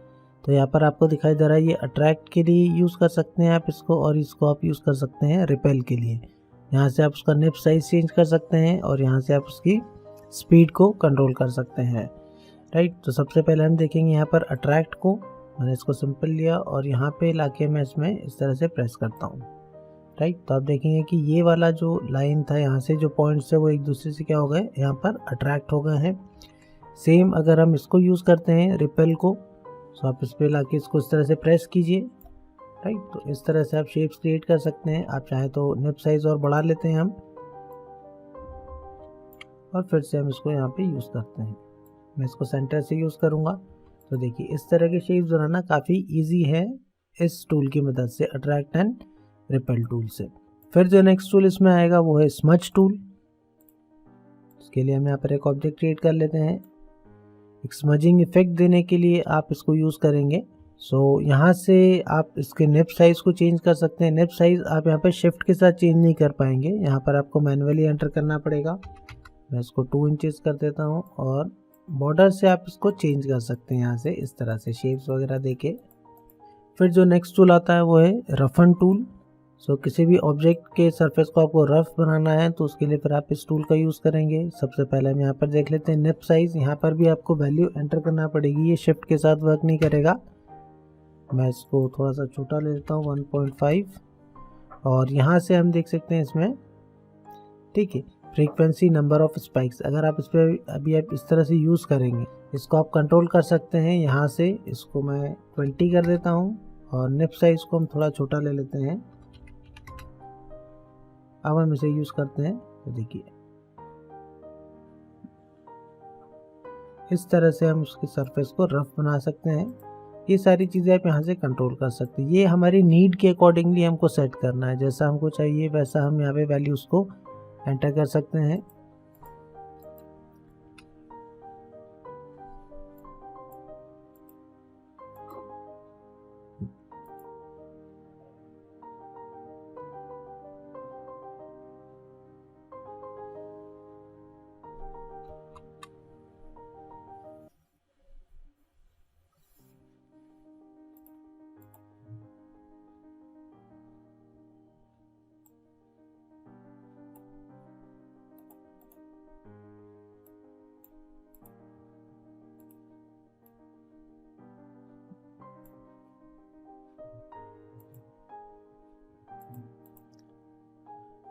तो यहाँ पर आपको दिखाई दे रहा है ये अट्रैक्ट के लिए यूज़ कर सकते हैं आप इसको, और इसको आप यूज़ कर सकते हैं रिपेल के लिए। यहाँ से आप उसका निप साइज चेंज कर सकते हैं और यहाँ से आप उसकी स्पीड को कंट्रोल कर सकते हैं, राइट। तो सबसे पहले हम देखेंगे यहाँ पर अट्रैक्ट को। मैंने इसको सिंपल लिया और यहाँ पे लाके मैं इसमें इस तरह से प्रेस करता हूँ, राइट। तो आप देखेंगे कि ये वाला जो लाइन था, यहाँ से जो पॉइंट्स है वो एक दूसरे से क्या हो गए, यहाँ पर अट्रैक्ट हो गए हैं। सेम अगर हम इसको यूज़ करते हैं रिपेल को, तो आप इस पर लाके इसको इस तरह से प्रेस कीजिए, राइट। तो इस तरह से आप शेप्स क्रिएट कर सकते हैं। आप चाहें तो निप साइज़ और बढ़ा लेते हैं हम, और फिर से हम इसको यहाँ पे यूज़ करते हैं। मैं इसको सेंटर से यूज़ करूँगा। तो देखिए इस तरह के शेप्स बनाना काफ़ी इजी है इस टूल की मदद से, अट्रैक्ट एंड रिपेल टूल से। फिर जो नेक्स्ट टूल इसमें आएगा वो है स्मज टूल। इसके लिए हम यहाँ पर एक ऑब्जेक्ट क्रिएट कर लेते हैं। एक स्मजिंग इफेक्ट देने के लिए आप इसको यूज़ करेंगे। सो यहाँ से आप इसके निप साइज़ को चेंज कर सकते हैं। निप साइज़ आप यहाँ पर शिफ्ट के साथ चेंज नहीं कर पाएंगे, यहाँ पर आपको मैनुअली एंटर करना पड़ेगा। मैं इसको 2 इंचेस कर देता हूँ और बॉर्डर से आप इसको चेंज कर सकते हैं यहाँ से इस तरह से शेप्स वगैरह देके। फिर जो नेक्स्ट टूल आता है वो है रफन टूल। सो किसी भी ऑब्जेक्ट के सरफेस को आपको रफ बनाना है तो उसके लिए फिर आप इस टूल का यूज़ करेंगे। सबसे पहले हम यहाँ पर देख लेते हैं निप साइज़। यहाँ पर भी आपको वैल्यू एंटर करना पड़ेगी, ये शिफ्ट के साथ वर्क नहीं करेगा। मैं इसको थोड़ा सा छोटा ले लेता हूँ 1.5, और यहाँ से हम देख सकते हैं इसमें, ठीक है, फ्रीक्वेंसी नंबर ऑफ स्पाइक्स। अगर आप इस पर अभी आप इस तरह से यूज़ करेंगे, इसको आप कंट्रोल कर सकते हैं यहाँ से। इसको मैं 20 कर देता हूँ और निप साइज को हम थोड़ा छोटा ले लेते हैं। अब हम इसे यूज़ करते हैं तो देखिए इस तरह से हम उसकी सरफेस को रफ बना सकते हैं। ये सारी चीज़ें आप यहाँ से कंट्रोल कर सकते हैं। ये हमारी नीड के अकॉर्डिंगली हमको सेट करना है, जैसा हमको चाहिए वैसा हम यहाँ पे वैल्यूज़ को एंटर कर सकते हैं।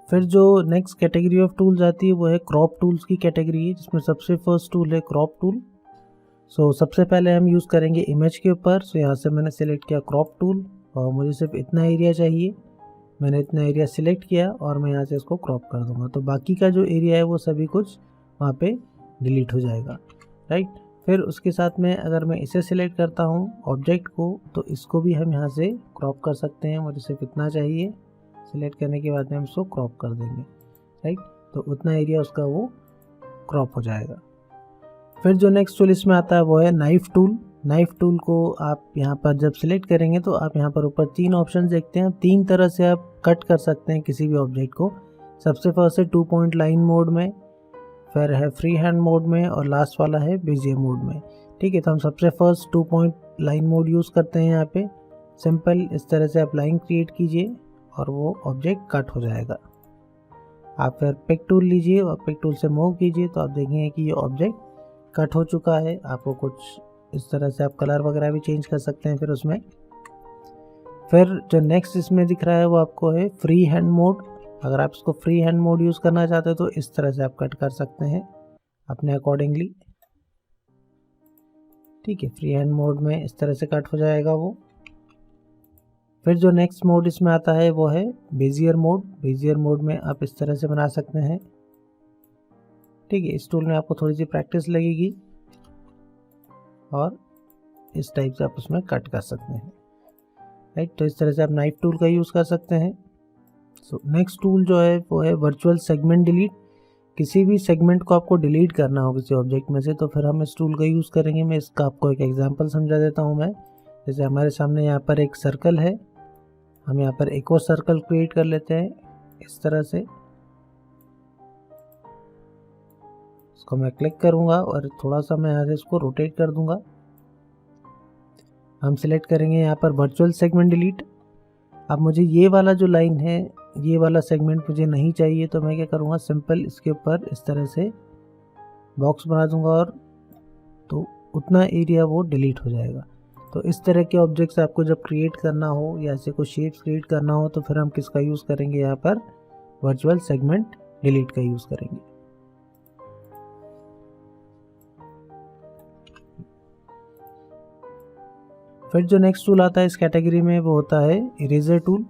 फिर जो नेक्स्ट कैटेगरी ऑफ टूल्स आती है वो है क्रॉप टूल्स की कैटेगरी है, जिसमें सबसे फर्स्ट टूल है क्रॉप टूल। सो सबसे पहले हम यूज़ करेंगे इमेज के ऊपर। सो यहाँ से मैंने सेलेक्ट किया क्रॉप टूल और मुझे सिर्फ इतना एरिया चाहिए। मैंने इतना एरिया सिलेक्ट किया और मैं यहाँ से इसको क्रॉप कर दूंगा, तो बाकी का जो एरिया है वो सभी कुछ वहाँ पे डिलीट हो जाएगा, राइट। फिर उसके साथ में अगर मैं इसे सिलेक्ट करता हूँ ऑब्जेक्ट को, तो इसको भी हम यहाँ से क्रॉप कर सकते हैं। मुझे सिर्फ इतना चाहिए, सिलेक्ट करने के बाद में हम इसको क्रॉप कर देंगे, राइट। तो उतना एरिया उसका वो क्रॉप हो जाएगा। फिर जो नेक्स्ट टूल इसमें आता है वो है नाइफ टूल। नाइफ टूल को आप यहाँ पर जब सिलेक्ट करेंगे तो आप यहाँ पर ऊपर 3 ऑप्शन देखते हैं। 3 तरह से आप कट कर सकते हैं किसी भी ऑब्जेक्ट को। सबसे फर्स्ट है 2 पॉइंट लाइन मोड में, फिर है फ्री हैंड मोड में और लास्ट वाला है बेजियर मोड में, ठीक है। तो हम सबसे first 2 point line mode use करते हैं। यहाँ पे सिंपल इस तरह से आप लाइन क्रिएट कीजिए और वो ऑब्जेक्ट कट हो जाएगा। आप फिर पिक टूल लीजिए और पिक टूल से मूव कीजिए तो आप देखेंगे कि ये ऑब्जेक्ट कट हो चुका है। आपको कुछ इस तरह से आप कलर वगैरह भी चेंज कर सकते हैं फिर उसमें। फिर जो नेक्स्ट इसमें दिख रहा है वो आपको है फ्री हैंड मोड। अगर आप इसको फ्री हैंड मोड यूज़ करना चाहते हो तो इस तरह से आप कट कर सकते हैं अपने अकॉर्डिंगली, ठीक है। फ्री हैंड मोड में इस तरह से कट हो जाएगा वो। फिर जो नेक्स्ट मोड इसमें आता है वो है बेजियर मोड। बेजियर मोड में आप इस तरह से बना सकते हैं, ठीक है। इस टूल में आपको थोड़ी सी प्रैक्टिस लगेगी और इस टाइप से आप उसमें कट कर सकते हैं, राइट। तो इस तरह से आप नाइफ टूल का यूज़ कर सकते हैं। सो नेक्स्ट टूल जो है वो है वर्चुअल सेगमेंट डिलीट। किसी भी सेगमेंट को आपको डिलीट करना हो किसी ऑब्जेक्ट में से तो फिर हम इस टूल का यूज़ करेंगे। मैं इसका आपको एक एग्जांपल समझा देता हूँ मैं। जैसे हमारे सामने यहाँ पर एक सर्कल है, हम यहाँ पर एक और सर्कल क्रिएट कर लेते हैं इस तरह से। इसको मैं क्लिक करूँगा और थोड़ा सा मैं यहाँ से इसको रोटेट कर दूँगा। हम सिलेक्ट करेंगे यहाँ पर वर्चुअल सेगमेंट डिलीट। अब मुझे ये वाला जो लाइन है, ये वाला सेगमेंट मुझे नहीं चाहिए, तो मैं क्या करूँगा, सिंपल इसके ऊपर इस तरह से बॉक्स बना दूँगा और तो उतना एरिया वो डिलीट हो जाएगा। तो इस तरह के ऑब्जेक्ट्स आपको जब क्रिएट करना हो या ऐसे कोई शेप्स क्रिएट करना हो तो फिर हम किसका यूज़ करेंगे, यहाँ पर वर्चुअल सेगमेंट डिलीट का यूज़ करेंगे। फिर जो नेक्स्ट टूल आता है इस कैटेगरी में वो होता है इरेजर टूल।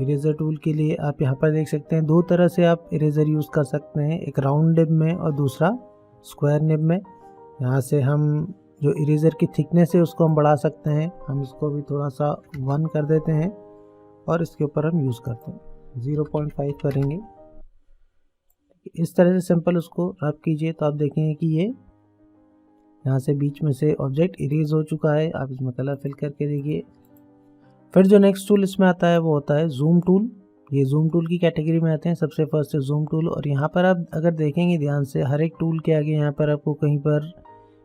इरेजर टूल के लिए आप यहाँ पर देख सकते हैं 2 तरह से आप इरेजर यूज़ कर सकते हैं, एक राउंड निब में और दूसरा स्क्वायर निब में। यहाँ से हम जो इरेजर की थिकनेस है उसको हम बढ़ा सकते हैं। हम इसको भी थोड़ा सा 1 कर देते हैं और इसके ऊपर हम यूज़ करते हैं 0.5 करेंगे। इस तरह से सिंपल उसको रब कीजिए तो आप देखेंगे कि ये यहाँ से बीच में से ऑब्जेक्ट इरेज हो चुका है। आप इसमें कलर फिल करके देखिए। फिर जो नेक्स्ट टूल इसमें आता है वो होता है जूम टूल। ये जूम टूल की कैटेगरी में आते हैं। सबसे फर्स्ट है जूम टूल और यहाँ पर आप अगर देखेंगे ध्यान से हर एक टूल के आगे यहाँ पर आपको कहीं पर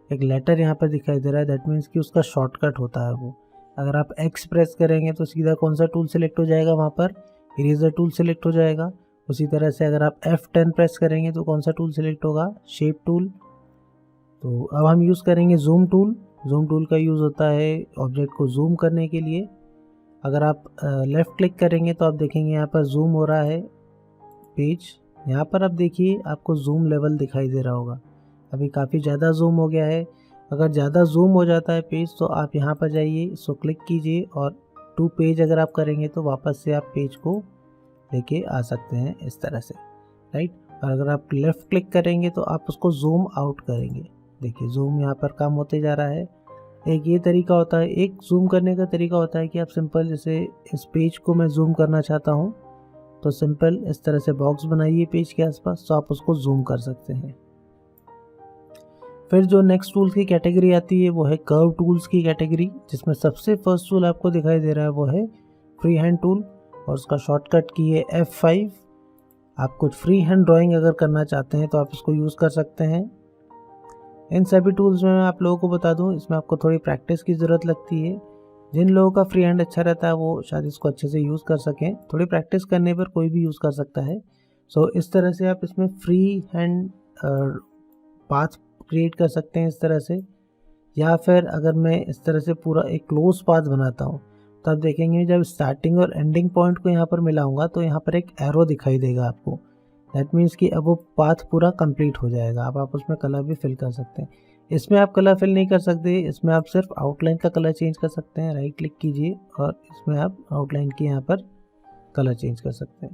एक लेटर यहाँ पर दिखाई दे रहा है। दैट मीन्स कि उसका शॉर्टकट होता है वो। अगर आप एक्स प्रेस करेंगे तो सीधा कौन सा टूल सेलेक्ट हो जाएगा, वहाँ पर इरेजर टूल सेलेक्ट हो जाएगा। उसी तरह से अगर आप F10 प्रेस करेंगे तो कौन सा टूल सेलेक्ट होगा, शेप टूल। तो अब हम यूज़ करेंगे जूम टूल। जूम टूल का यूज़ होता है ऑब्जेक्ट को जूम करने के लिए। अगर आप लेफ़्ट क्लिक करेंगे तो आप देखेंगे यहाँ पर जूम हो रहा है पेज, यहाँ पर आप देखिए आपको जूम लेवल दिखाई दे रहा होगा, अभी काफ़ी ज़्यादा जूम हो गया है। अगर ज़्यादा जूम हो जाता है पेज तो आप यहाँ पर जाइए, इसको क्लिक कीजिए और टू पेज अगर आप करेंगे तो वापस से आप पेज को लेके आ सकते हैं इस तरह से, राइट। और अगर आप लेफ़्ट क्लिक करेंगे तो आप उसको जूम आउट करेंगे, देखिए जूम यहाँ पर कम होते जा रहा है। एक ये तरीका होता है। एक जूम करने का तरीका होता है कि आप सिंपल जैसे इस पेज को मैं जूम करना चाहता हूँ तो सिंपल इस तरह से बॉक्स बनाइए पेज के आसपास, तो आप उसको जूम कर सकते हैं। फिर जो नेक्स्ट टूल्स की कैटेगरी आती है वो है कर्व टूल्स की कैटेगरी, जिसमें सबसे फर्स्ट टूल आपको दिखाई दे रहा है वो है फ्री हैंड टूल और उसका शॉर्टकट की है F5। आप कुछ फ्री हैंड ड्राइंग अगर करना चाहते हैं तो आप इसको यूज़ कर सकते हैं। इन सभी टूल्स में मैं आप लोगों को बता दूं, इसमें आपको थोड़ी प्रैक्टिस की ज़रूरत लगती है। जिन लोगों का फ्री हैंड अच्छा रहता है वो शायद इसको अच्छे से यूज़ कर सकें, थोड़ी प्रैक्टिस करने पर कोई भी यूज़ कर सकता है। सो इस तरह से आप इसमें फ्री हैंड पाथ क्रिएट कर सकते हैं इस तरह से। या फिर अगर मैं इस तरह से पूरा एक क्लोज पाथ बनाता हूँ तो आप देखेंगे जब स्टार्टिंग और एंडिंग पॉइंट को यहाँ पर मिलाऊंगा तो यहाँ पर एक एरो दिखाई देगा आपको। दैट मीन्स कि अब वो पाथ पूरा कंप्लीट हो जाएगा। अब आप उसमें कलर भी फिल कर सकते हैं। इसमें आप कलर फिल नहीं कर सकते, इसमें आप सिर्फ आउटलाइन का कलर चेंज कर सकते हैं। राइट क्लिक कीजिए और इसमें आप आउटलाइन के यहाँ पर कलर चेंज कर सकते हैं।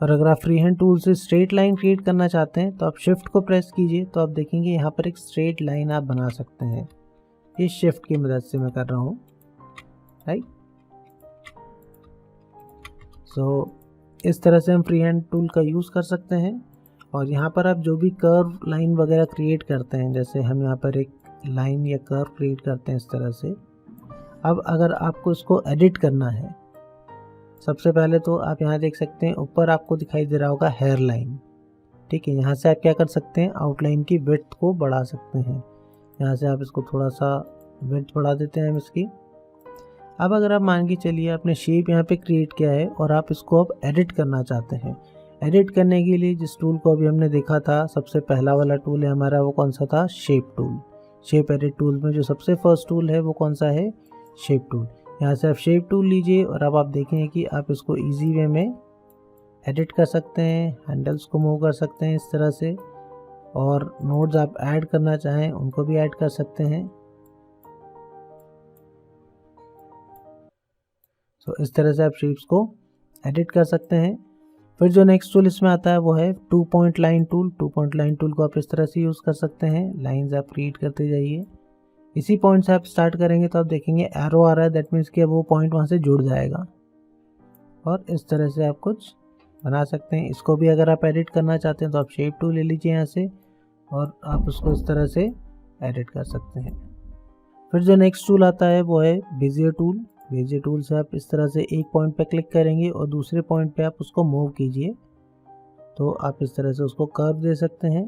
और अगर आप फ्री हैंड टूल से स्ट्रेट लाइन क्रिएट करना चाहते हैं तो आप शिफ्ट को प्रेस कीजिए, तो आप देखेंगे यहाँ पर एक स्ट्रेट लाइन आप बना सकते हैं। इस शिफ्ट की मदद से मैं कर रहा हूँ, राइट। सो इस तरह से हम फ्री हैंड टूल का यूज़ कर सकते हैं। और यहाँ पर आप जो भी कर्व लाइन वगैरह क्रिएट करते हैं, जैसे हम यहाँ पर एक लाइन या कर्व क्रिएट करते हैं इस तरह से। अब अगर आपको इसको एडिट करना है, सबसे पहले तो आप यहाँ देख सकते हैं ऊपर आपको दिखाई दे रहा होगा हेयर लाइन, ठीक है। यहाँ से आप क्या कर सकते हैं, आउटलाइन की विड्थ को बढ़ा सकते हैं। यहाँ से आप इसको थोड़ा सा विड्थ बढ़ा देते हैं इसकी। अब अगर आप मान के चलिए आपने शेप यहाँ पे क्रिएट किया है और आप इसको अब एडिट करना चाहते हैं। एडिट करने के लिए जिस टूल को अभी हमने देखा था, सबसे पहला वाला टूल है हमारा, वो कौन सा था, shape tool. Shape edit tool में जो सबसे फर्स्ट टूल है वो कौन सा है, शेप टूल। यहाँ से आप शेप टूल लीजिए और अब आप देखेंगे कि आप इसको इजी वे में एडिट कर सकते हैं, हैंडल्स को मूव कर सकते हैं इस तरह से। और नोड्स आप ऐड करना चाहें उनको भी ऐड कर सकते हैं। तो इस तरह से आप शेप्स को एडिट कर सकते हैं। फिर जो नेक्स्ट टूल इसमें आता है वो है 2 point line tool. 2 point line tool को आप इस तरह से यूज़ कर सकते हैं। लाइंस आप क्रिएट करते जाइए, इसी पॉइंट से आप स्टार्ट करेंगे तो आप देखेंगे एरो आ रहा है, दैट मीन्स कि वो पॉइंट वहाँ से जुड़ जाएगा। और इस तरह से आप कुछ बना सकते हैं। इसको भी अगर आप एडिट करना चाहते हैं तो आप शेप टूल ले लीजिए यहाँ से और आप उसको इस तरह से एडिट कर सकते हैं। फिर जो नेक्स्ट टूल आता है वो है बेजियर टूल। बेजियर टूल से आप इस तरह से एक पॉइंट पे क्लिक करेंगे और दूसरे पॉइंट पे आप उसको मूव कीजिए, तो आप इस तरह से उसको कर्व दे सकते हैं।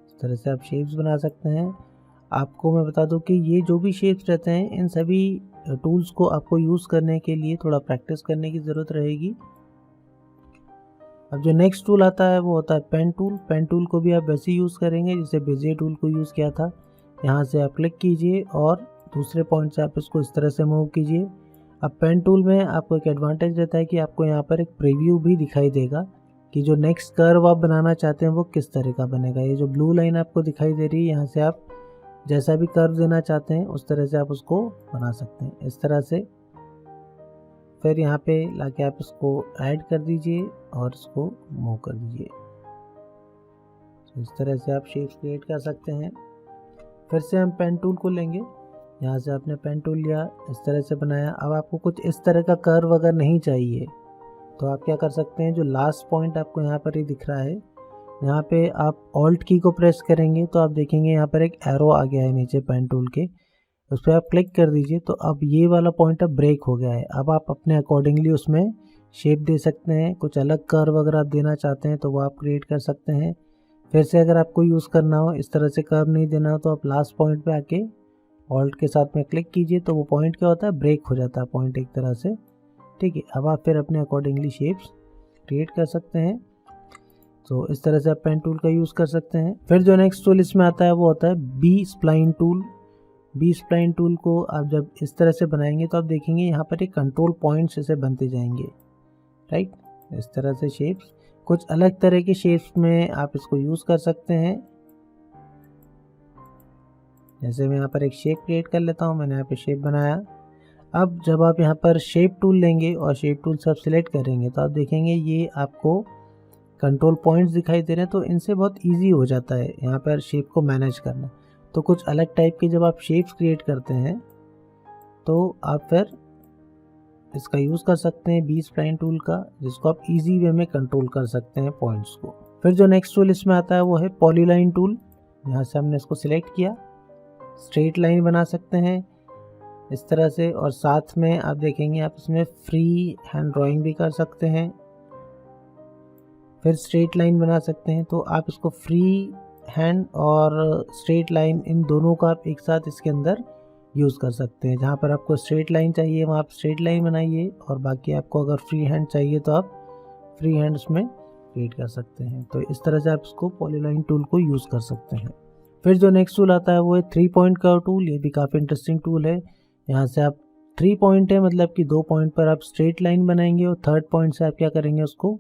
इस तरह से आप शेप्स बना सकते हैं। आपको मैं बता दूं कि ये जो भी शेप्स रहते हैं, इन सभी टूल्स को आपको यूज़ करने के लिए थोड़ा प्रैक्टिस करने की ज़रूरत रहेगी। अब जो नेक्स्ट टूल आता है वो होता है पेन टूल। पेन टूल को भी आप वैसे ही यूज़ करेंगे जैसे बेजियर टूल को यूज़ किया था। यहाँ से आप क्लिक कीजिए और दूसरे पॉइंट से आप इसको इस तरह से मूव कीजिए। अब पेन टूल में आपको एक एडवांटेज रहता है कि आपको यहाँ पर एक प्रीव्यू भी दिखाई देगा कि जो नेक्स्ट कर्व आप बनाना चाहते हैं वो किस तरह का बनेगा। ये जो ब्लू लाइन आपको दिखाई दे रही है, यहाँ से आप जैसा भी कर्व देना चाहते हैं उस तरह से आप उसको बना सकते हैं इस तरह से। फिर यहाँ पे लाके आप इसको ऐड कर दीजिए और इसको मूव कर दीजिए। तो इस तरह से आप शेप्स क्रिएट कर सकते हैं। फिर से हम पेन टूल को लेंगे, यहाँ से आपने पेन टूल लिया, इस तरह से बनाया। अब आपको कुछ इस तरह का कर्व अगर नहीं चाहिए तो आप क्या कर सकते हैं, जो लास्ट पॉइंट आपको यहाँ पर ही दिख रहा है, यहाँ पे आप ऑल्ट की को प्रेस करेंगे तो आप देखेंगे यहाँ पर एक एरो आ गया है नीचे पेन टूल के, उस पर आप क्लिक कर दीजिए। तो अब ये वाला पॉइंट अब ब्रेक हो गया है। अब आप अपने अकॉर्डिंगली उसमें शेप दे सकते हैं। कुछ अलग कर्व अगर आप देना चाहते हैं तो वो आप क्रिएट कर सकते हैं। फिर से अगर आपको यूज़ करना हो, इस तरह से कर्व नहीं देना हो, तो आप लास्ट पॉइंट पे आके ऑल्ट के साथ में क्लिक कीजिए तो वो पॉइंट क्या होता है, ब्रेक हो जाता है पॉइंट एक तरह से, ठीक है। अब आप फिर अपने अकॉर्डिंगली शेप्स क्रिएट कर सकते हैं। तो इस तरह से आप पेन टूल का यूज़ कर सकते हैं। फिर जो नेक्स्ट टूल इसमें आता है वो होता है B spline tool. B spline tool को आप जब इस तरह से बनाएंगे तो आप देखेंगे यहाँ पर एक कंट्रोल पॉइंट्स ऐसे बनते जाएंगे, राइट। इस तरह से शेप्स, कुछ अलग तरह के शेप्स में आप इसको यूज़ कर सकते हैं। जैसे मैं यहाँ पर एक शेप क्रिएट कर लेता हूँ, मैंने यहाँ पे शेप बनाया। अब जब आप यहाँ पर शेप टूल लेंगे और शेप टूल से आप सिलेक्ट करेंगे तो आप देखेंगे ये आपको कंट्रोल पॉइंट्स दिखाई दे रहे हैं, तो इनसे बहुत इजी हो जाता है यहाँ पर शेप को मैनेज करना। तो कुछ अलग टाइप के जब आप शेप्स क्रिएट करते हैं तो आप फिर इसका यूज़ कर सकते हैं बी स्प्लाइन टूल का, जिसको आप इजी वे में कंट्रोल कर सकते हैं पॉइंट्स को। फिर जो नेक्स्ट टूल इसमें आता है वो है पॉलीलाइन टूल। यहाँ से हमने इसको सिलेक्ट किया, स्ट्रेट लाइन बना सकते हैं इस तरह से, और साथ में आप देखेंगे आप इसमें फ्री हैंड ड्राइंग भी कर सकते हैं, फिर स्ट्रेट लाइन बना सकते हैं। तो आप इसको फ्री हैंड और स्ट्रेट लाइन इन दोनों का आप एक साथ इसके अंदर यूज़ कर सकते हैं। जहाँ पर आपको स्ट्रेट लाइन चाहिए वहाँ आप स्ट्रेट लाइन बनाइए, और बाकी आपको अगर फ्री हैंड चाहिए तो आप फ्री हैंड उसमें क्रिएट कर सकते हैं। तो इस तरह से आप इसको पॉलीलाइन टूल को यूज़ कर सकते हैं। फिर जो नेक्स्ट टूल आता है वो है 3 पॉइंट कर्व टूल। ये भी काफ़ी इंटरेस्टिंग टूल है। यहाँ से आप 3 पॉइंट है, मतलब कि 2 पॉइंट पर आप स्ट्रेट लाइन बनाएंगे और 3rd पॉइंट से आप क्या करेंगे, उसको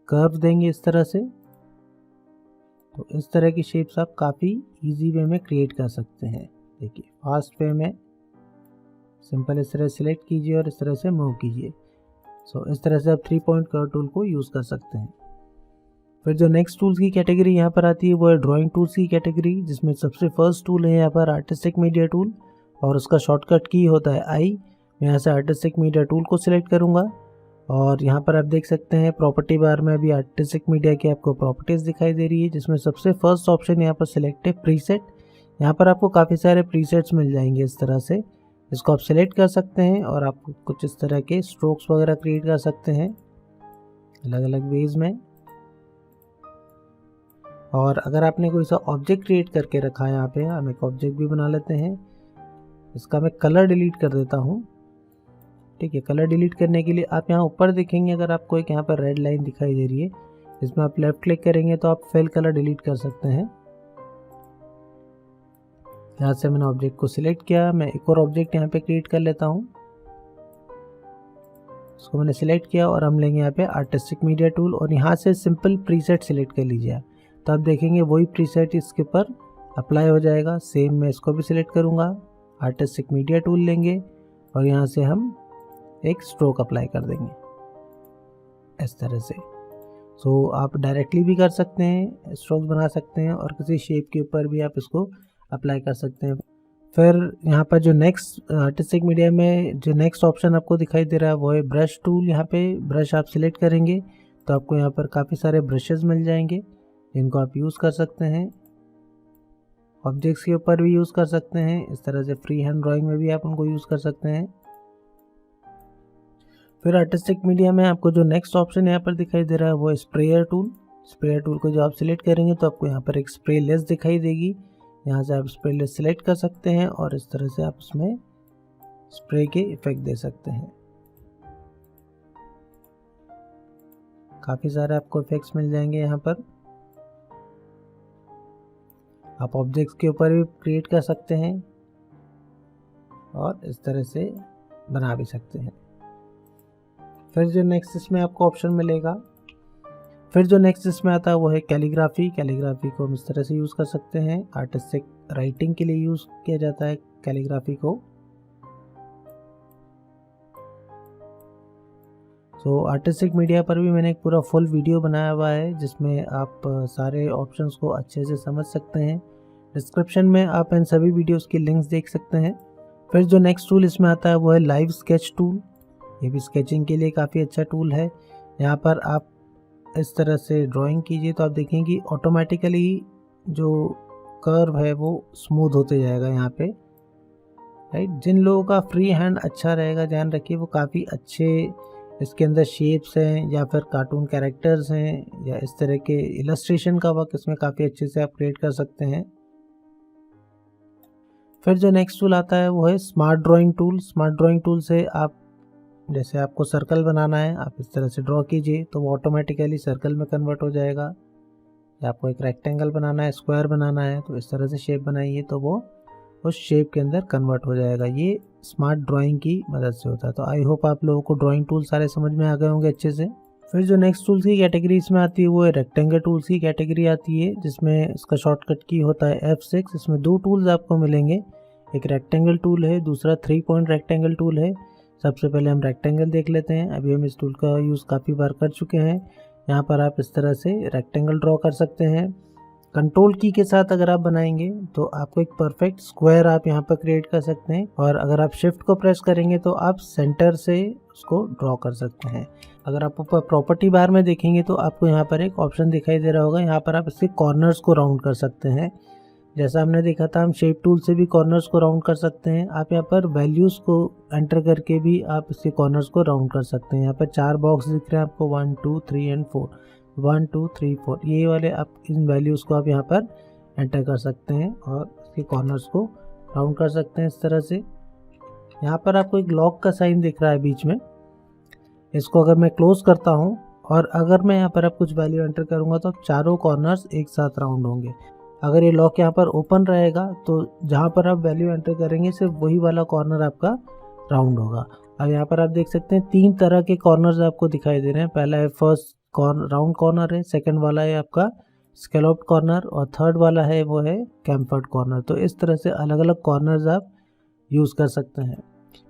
कर्व देंगे इस तरह से। तो इस तरह की शेप्स आप काफ़ी इजी वे में क्रिएट कर सकते हैं। देखिए फास्ट वे में सिंपल इस तरह सिलेक्ट कीजिए और इस तरह से मूव कीजिए। सो इस तरह से आप 3 पॉइंट कर्व टूल को यूज़ कर सकते हैं। फिर जो नेक्स्ट टूल्स की कैटेगरी यहाँ पर आती है वो है ड्राइंग टूल्स की कैटेगरी, जिसमें सबसे फर्स्ट टूल है यहाँ पर आर्टिस्टिक मीडिया टूल, और उसका शॉर्टकट की होता है आई। मैं यहाँ से आर्टिस्टिक मीडिया टूल को सिलेक्ट करूँगा, और यहाँ पर आप देख सकते हैं प्रॉपर्टी बार में अभी आर्टिस्टिक मीडिया की आपको प्रॉपर्टीज़ दिखाई दे रही है, जिसमें सबसे फर्स्ट ऑप्शन यहाँ पर सिलेक्ट है प्रीसेट। यहाँ पर आपको काफ़ी सारे प्रीसेट्स मिल जाएंगे इस तरह से, इसको आप सिलेक्ट कर सकते हैं और आप कुछ इस तरह के स्ट्रोक्स वगैरह क्रिएट कर सकते हैं अलग अलग वेज में। और अगर आपने कोई सा ऑब्जेक्ट क्रिएट करके रखा है, यहाँ पे हम एक ऑब्जेक्ट भी बना लेते हैं। इसका मैं कलर डिलीट कर देता हूँ। ठीक है, कलर डिलीट करने के लिए आप यहाँ ऊपर देखेंगे, अगर आपको एक यहाँ पर रेड लाइन दिखाई दे रही है, इसमें आप लेफ्ट क्लिक करेंगे तो आप फिल कलर डिलीट कर सकते हैं। यहाँ से मैंने ऑब्जेक्ट को सिलेक्ट किया, मैं एक और ऑब्जेक्ट यहाँ पे क्रिएट कर लेता हूँ। इसको मैंने सिलेक्ट किया और हम लेंगे यहाँ पे आर्टिस्टिक मीडिया टूल, और यहाँ से सिंपल प्रीसेट सिलेक्ट कर लीजिए। तो आप देखेंगे वही प्रीसेट इसके ऊपर अप्लाई हो जाएगा। सेम मैं इसको भी सिलेक्ट करूँगा, आर्टिस्टिक मीडिया टूल लेंगे और यहाँ से हम एक स्ट्रोक अप्लाई कर देंगे इस तरह से। सो आप डायरेक्टली भी कर सकते हैं, स्ट्रोक बना सकते हैं, और किसी शेप के ऊपर भी आप इसको अप्लाई कर सकते हैं। फिर यहाँ पर जो नेक्स्ट आर्टिस्टिक मीडिया में जो नेक्स्ट ऑप्शन आपको दिखाई दे रहा है वो है ब्रश टूल। यहाँ पे ब्रश आप सिलेक्ट करेंगे तो आपको यहाँ पर काफ़ी सारे ब्रशेस मिल जाएंगे, जिनको आप यूज़ कर सकते हैं। ऑब्जेक्ट्स के ऊपर भी यूज़ कर सकते हैं, इस तरह से फ्री हैंड ड्राइंग में भी आप उनको यूज़ कर सकते हैं। फिर आर्टिस्टिक मीडिया में आपको जो नेक्स्ट ऑप्शन यहाँ पर दिखाई दे रहा है वो है स्प्रेयर टूल। स्प्रेयर टूल को जो आप सिलेक्ट करेंगे तो आपको यहाँ पर एक स्प्रे लेस दिखाई देगी। यहाँ से आप स्प्रे लेस सिलेक्ट कर सकते हैं और इस तरह से आप उसमें स्प्रे के इफेक्ट दे सकते हैं। काफ़ी सारे आपको इफेक्ट्स मिल जाएंगे यहाँ पर। आप ऑब्जेक्ट्स के ऊपर भी क्रिएट कर सकते हैं और इस तरह से बना भी सकते हैं। फिर जो नेक्स्ट इसमें आपको ऑप्शन मिलेगा, फिर जो नेक्स्ट इसमें आता है वो है कैलीग्राफी। कैलीग्राफी को हम इस तरह से यूज़ कर सकते हैं, आर्टिस्टिक राइटिंग के लिए यूज़ किया जाता है कैलीग्राफी को। सो आर्टिस्टिक मीडिया पर भी मैंने एक पूरा फुल वीडियो बनाया हुआ है, जिसमें आप सारे ऑप्शंस को अच्छे से समझ सकते हैं। डिस्क्रिप्शन में आप इन सभी वीडियोस की लिंक्स देख सकते हैं। फिर जो नेक्स्ट टूल इसमें आता है वो है लाइव स्केच टूल। ये भी स्केचिंग के लिए काफ़ी अच्छा टूल है। यहाँ पर आप इस तरह से ड्राइंग कीजिए तो आप देखेंगे ऑटोमेटिकली जो कर्व है वो स्मूथ होते जाएगा यहाँ पे, राइट। जिन लोगों का फ्री हैंड अच्छा रहेगा, ध्यान रखिए, वो काफ़ी अच्छे इसके अंदर शेप्स हैं या फिर कार्टून कैरेक्टर्स हैं या इस तरह के इलस्ट्रेशन का वर्क इसमें काफ़ी अच्छे से आप क्रिएट कर सकते हैं। फिर जो नेक्स्ट टूल आता है वो है smart drawing tool. Smart drawing tool से आप जैसे आपको सर्कल बनाना है, आप इस तरह से ड्रॉ कीजिए तो वो ऑटोमेटिकली सर्कल में कन्वर्ट हो जाएगा। या आपको एक रेक्टेंगल बनाना है, स्क्वायर बनाना है, तो इस तरह से शेप बनाइए तो वो उस शेप के अंदर कन्वर्ट हो जाएगा। ये स्मार्ट ड्राइंग की मदद से होता है। तो आई होप आप लोगों को ड्राइंग टूल सारे समझ में आ गए होंगे अच्छे से। फिर जो नेक्स्ट टूल्स की कैटेगरी इसमें आती है वो है रेक्टेंगल टूल्स की कैटेगरी आती है, जिसमें इसका शॉर्टकट की होता है F6। इसमें दो टूल्स आपको मिलेंगे, एक रेक्टेंगल टूल है, दूसरा 3 पॉइंट रेक्टेंगल टूल है। सबसे पहले हम रेक्टेंगल देख लेते हैं। अभी हम इस टूल का यूज़ काफ़ी बार कर चुके हैं। यहाँ पर आप इस तरह से रेक्टेंगल ड्रॉ कर सकते हैं। कंट्रोल की के साथ अगर आप बनाएंगे तो आपको एक परफेक्ट स्क्वायर आप यहाँ पर क्रिएट कर सकते हैं, और अगर आप शिफ्ट को प्रेस करेंगे तो आप सेंटर से उसको ड्रॉ कर सकते हैं। अगर आप ऊपर प्रॉपर्टी बार में देखेंगे तो आपको यहाँ पर एक ऑप्शन दिखाई दे रहा होगा, यहाँ पर आप इसके कॉर्नर्स को राउंड कर सकते हैं। जैसा हमने देखा था, हम शेप टूल से भी कॉर्नर्स को राउंड कर सकते हैं। आप यहाँ पर वैल्यूज़ को एंटर करके भी आप इसके कॉर्नर्स को राउंड कर सकते हैं। यहाँ पर 4 बॉक्स दिख रहे हैं आपको, 1 2 3 एंड 4, 1 2 3 4, ये वाले आप इन वैल्यूज़ को आप यहाँ पर एंटर कर सकते हैं और इसके कॉर्नर्स को राउंड कर सकते हैं इस तरह से। यहाँ पर आपको एक लॉक का साइन दिख रहा है बीच में, इसको अगर मैं क्लोज करता हूँ और अगर मैं यहाँ पर अब कुछ वैल्यू एंटर करूँगा तो चारों कॉर्नर्स एक साथ राउंड होंगे। अगर ये लॉक यहाँ पर ओपन रहेगा तो जहाँ पर आप वैल्यू एंटर करेंगे सिर्फ वही वाला कॉर्नर आपका राउंड होगा। अब यहाँ पर आप देख सकते हैं 3 तरह के कॉर्नर्स आपको दिखाई दे रहे हैं। पहला है फर्स्ट राउंड कॉर्नर है, सेकंड वाला है आपका स्कैलोप्ड कॉर्नर, और थर्ड वाला है वो है कैम्फर्ड कॉर्नर। तो इस तरह से अलग अलग कॉर्नर्स आप यूज़ कर सकते हैं।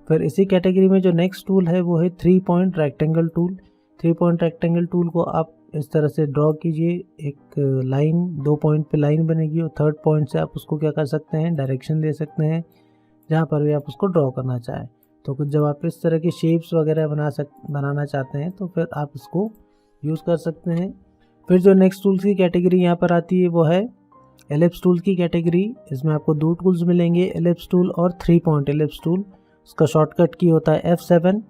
फिर इसी कैटेगरी में जो नेक्स्ट टूल है वो है 3 point rectangle tool. 3 point rectangle tool को आप इस तरह से ड्रॉ कीजिए, एक लाइन 2 पॉइंट पे लाइन बनेगी और थर्ड पॉइंट से आप उसको क्या कर सकते हैं, डायरेक्शन दे सकते हैं जहाँ पर भी आप उसको ड्रॉ करना चाहें। तो कुछ जब आप इस तरह की शेप्स वगैरह बनाना चाहते हैं तो फिर आप इसको यूज़ कर सकते हैं। फिर जो नेक्स्ट टूल्स की कैटेगरी यहाँ पर आती है वो है एलिप्स टूल की कैटेगरी। इसमें आपको 2 टूल्स मिलेंगे, एलिप्स टूल और 3 पॉइंट एलिप्स टूल। उसका शॉर्टकट की होता है F7।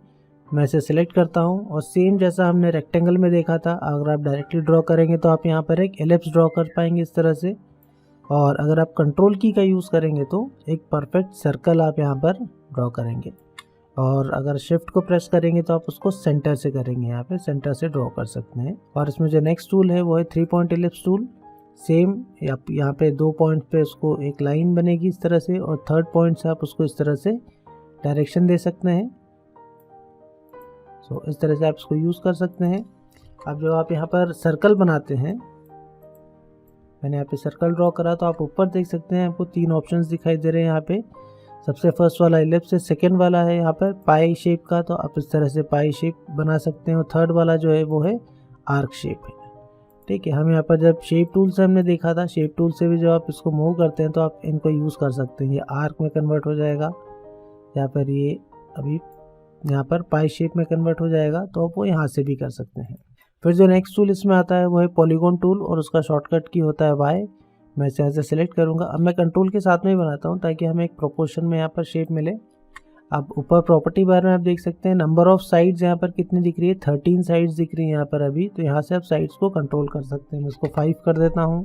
मैं इसे सिलेक्ट करता हूं और सेम जैसा हमने रेक्टेंगल में देखा था, अगर आप डायरेक्टली ड्रॉ करेंगे तो आप यहां पर एक एलिप्स ड्रॉ कर पाएंगे इस तरह से, और अगर आप कंट्रोल की का यूज़ करेंगे तो एक परफेक्ट सर्कल आप यहां पर ड्रॉ करेंगे, और अगर शिफ्ट को प्रेस करेंगे तो आप उसको सेंटर से करेंगे, यहाँ पे सेंटर से ड्रॉ कर सकते हैं। और इसमें जो नेक्स्ट टूल है वो है 3 पॉइंट एलिप्स टूल। सेम यहाँ पे 2 पॉइंट पे उसको एक लाइन बनेगी इस तरह से, और थर्ड पॉइंट से आप उसको इस तरह से डायरेक्शन दे सकते हैं। तो इस तरह से आप इसको यूज़ कर सकते हैं। अब जब आप यहाँ पर सर्कल बनाते हैं, मैंने यहाँ पे सर्कल ड्रॉ करा तो आप ऊपर देख सकते हैं आपको 3 ऑप्शंस दिखाई दे रहे हैं यहाँ पे। सबसे फर्स्ट वाला एलिप्स है, सेकेंड वाला है यहाँ पर पाई शेप का, तो आप इस तरह से पाई शेप बना सकते हैं, और थर्ड वाला जो है वो है आर्क शेप है। ठीक है, हम यहाँ पर जब शेप टूल से हमने देखा था, शेप टूल से भी जब आप इसको मूव करते हैं तो आप इनको यूज़ कर सकते हैं। ये आर्क में कन्वर्ट हो जाएगा, यहाँ पर ये अभी यहाँ पर पाई शेप में कन्वर्ट हो जाएगा, तो आप वो यहाँ से भी कर सकते हैं। फिर जो नेक्स्ट टूल इसमें आता है वो है पॉलीगॉन टूल, और उसका शॉर्टकट की होता है Y। मैं इसे यहाँ से सिलेक्ट करूँगा। अब मैं कंट्रोल के साथ में ही बनाता हूँ ताकि हमें एक प्रोपोर्शन में यहाँ पर शेप मिले। अब ऊपर प्रॉपर्टी बार में आप देख सकते हैं नंबर ऑफ साइड्स यहाँ पर कितनी दिख रही है, 13 साइड्स दिख रही है यहाँ पर अभी। तो यहाँ से आप साइड्स को कंट्रोल कर सकते हैं। मैं इसको 5 कर देता हूँ,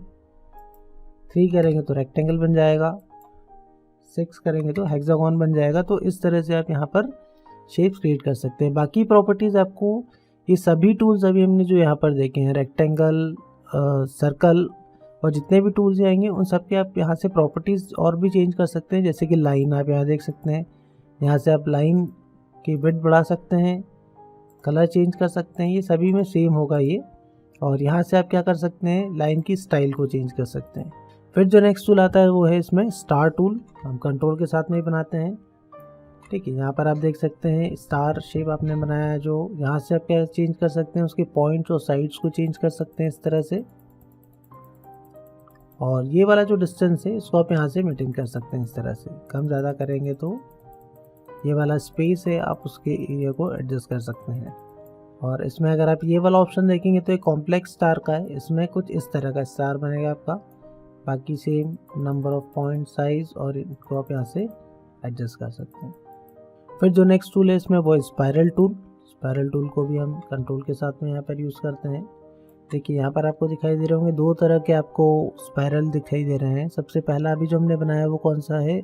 3 करेंगे तो रेक्टेंगल बन जाएगा, 6 करेंगे तो हेक्सागोन बन जाएगा। तो इस तरह से आप यहाँ पर शेप्स क्रिएट कर सकते हैं। बाकी प्रॉपर्टीज़ आपको ये सभी टूल्स अभी हमने जो यहाँ पर देखे हैं, रेक्टेंगल, सर्कल और जितने भी टूल्स आएंगे उन सब के आप यहाँ से प्रॉपर्टीज़ और भी चेंज कर सकते हैं। जैसे कि लाइन आप यहाँ देख सकते हैं, यहाँ से आप लाइन की विड्थ बढ़ा सकते हैं, कलर चेंज कर सकते हैं, ये सभी में सेम होगा ये। और यहाँ से आप क्या कर सकते हैं, लाइन की स्टाइल को चेंज कर सकते हैं। फिर जो नेक्स्ट टूल आता है वो है इसमें स्टार टूल। हम कंट्रोल के साथ में ही बनाते हैं। ठीक है, यहाँ पर आप देख सकते हैं स्टार शेप आपने बनाया है, जो यहाँ से आप क्या चेंज कर सकते हैं, उसके पॉइंट्स और साइड्स को चेंज कर सकते हैं इस तरह से। और ये वाला जो डिस्टेंस है इसको आप यहाँ से मेंटेन कर सकते हैं इस तरह से। कम ज़्यादा करेंगे तो ये वाला स्पेस है आप उसके एरिया को एडजस्ट कर सकते हैं। और इसमें अगर आप ये वाला ऑप्शन देखेंगे तो एक कॉम्प्लेक्स स्टार का है, इसमें कुछ इस तरह का स्टार बनेगा आपका। बाकी same number of point, size, और इनको आप यहाँ से एडजस्ट कर सकते हैं। फिर जो नेक्स्ट टूल है इसमें वो स्पायरल टूल। स्पायरल टूल को भी हम कंट्रोल के साथ में यहाँ पर यूज़ करते हैं। देखिए यहाँ पर आपको दिखाई दे रहे होंगे 2 तरह के आपको स्पायरल दिखाई दे रहे हैं। सबसे पहला अभी जो हमने बनाया वो कौन सा है,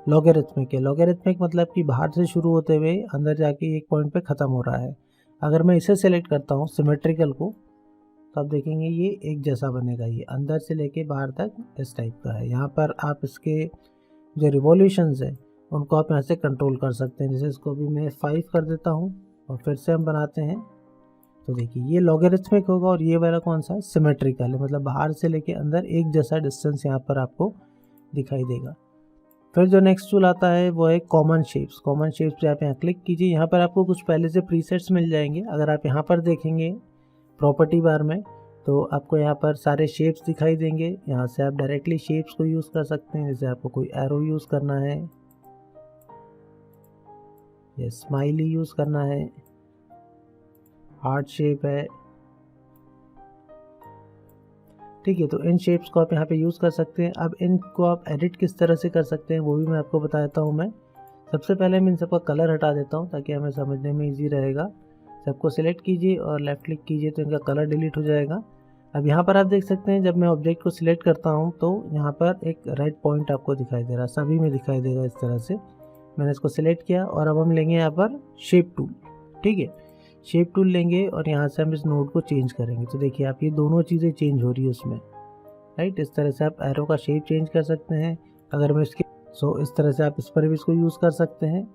लॉगरिथमिक है। लॉगरिथमिक मतलब कि बाहर से शुरू होते हुए अंदर जाके एक पॉइंट पे ख़त्म हो रहा है। अगर मैं इसे सेलेक्ट करता हूँ सिमेट्रिकल को, तो आप देखेंगे ये एक जैसा बनेगा, ये अंदर से लेके बाहर तक इस टाइप का है। यहाँ पर आप इसके जो रिवॉल्यूशंस है उनको आप यहाँ से कंट्रोल कर सकते हैं। जैसे इसको भी मैं 5 कर देता हूँ और फिर से हम बनाते हैं तो देखिए ये लॉगरिथमिक होगा और ये वाला कौन सा है, सिमेट्रिकल है, मतलब बाहर से लेके अंदर एक जैसा डिस्टेंस यहाँ पर आपको दिखाई देगा। फिर जो नेक्स्ट टूल आता है वो है कॉमन शेप्स। कॉमन शेप्स पे आप यहाँ क्लिक कीजिए। यहाँ पर आपको कुछ पहले से प्रीसेट्स मिल जाएंगे। अगर आप यहाँ पर देखेंगे प्रॉपर्टी बार में तो आपको यहाँ पर सारे शेप्स दिखाई देंगे। यहाँ से आप डायरेक्टली शेप्स को यूज़ कर सकते हैं। जैसे आपको कोई एरो यूज़ करना है या स्माइली यूज़ करना है, हार्ट शेप है, ठीक है। तो इन शेप्स को आप यहाँ पे यूज़ कर सकते हैं। अब इनको आप एडिट किस तरह से कर सकते हैं वो भी मैं आपको बताता हूँ। मैं सबसे पहले मैं इन सबका कलर हटा देता हूँ ताकि हमें समझने में इजी रहेगा। सबको सिलेक्ट कीजिए और लेफ़्ट क्लिक कीजिए तो इनका कलर डिलीट हो जाएगा। अब यहाँ पर आप देख सकते हैं जब मैं ऑब्जेक्ट को सिलेक्ट करता हूँ तो यहाँ पर एक रेड पॉइंट आपको दिखाई दे रहा है, सभी में दिखाई देगा इस तरह से। मैंने इसको सिलेक्ट किया और अब हम लेंगे यहाँ पर शेप टूल, ठीक है। शेप टूल लेंगे और यहाँ से हम इस नोड को चेंज करेंगे। तो देखिए आप ये दोनों चीज़ें चेंज हो रही है उसमें, राइट। इस तरह से आप एरो का शेप चेंज कर सकते हैं। अगर मैं इसके इस तरह से आप इस पर भी इसको यूज़ कर सकते हैं।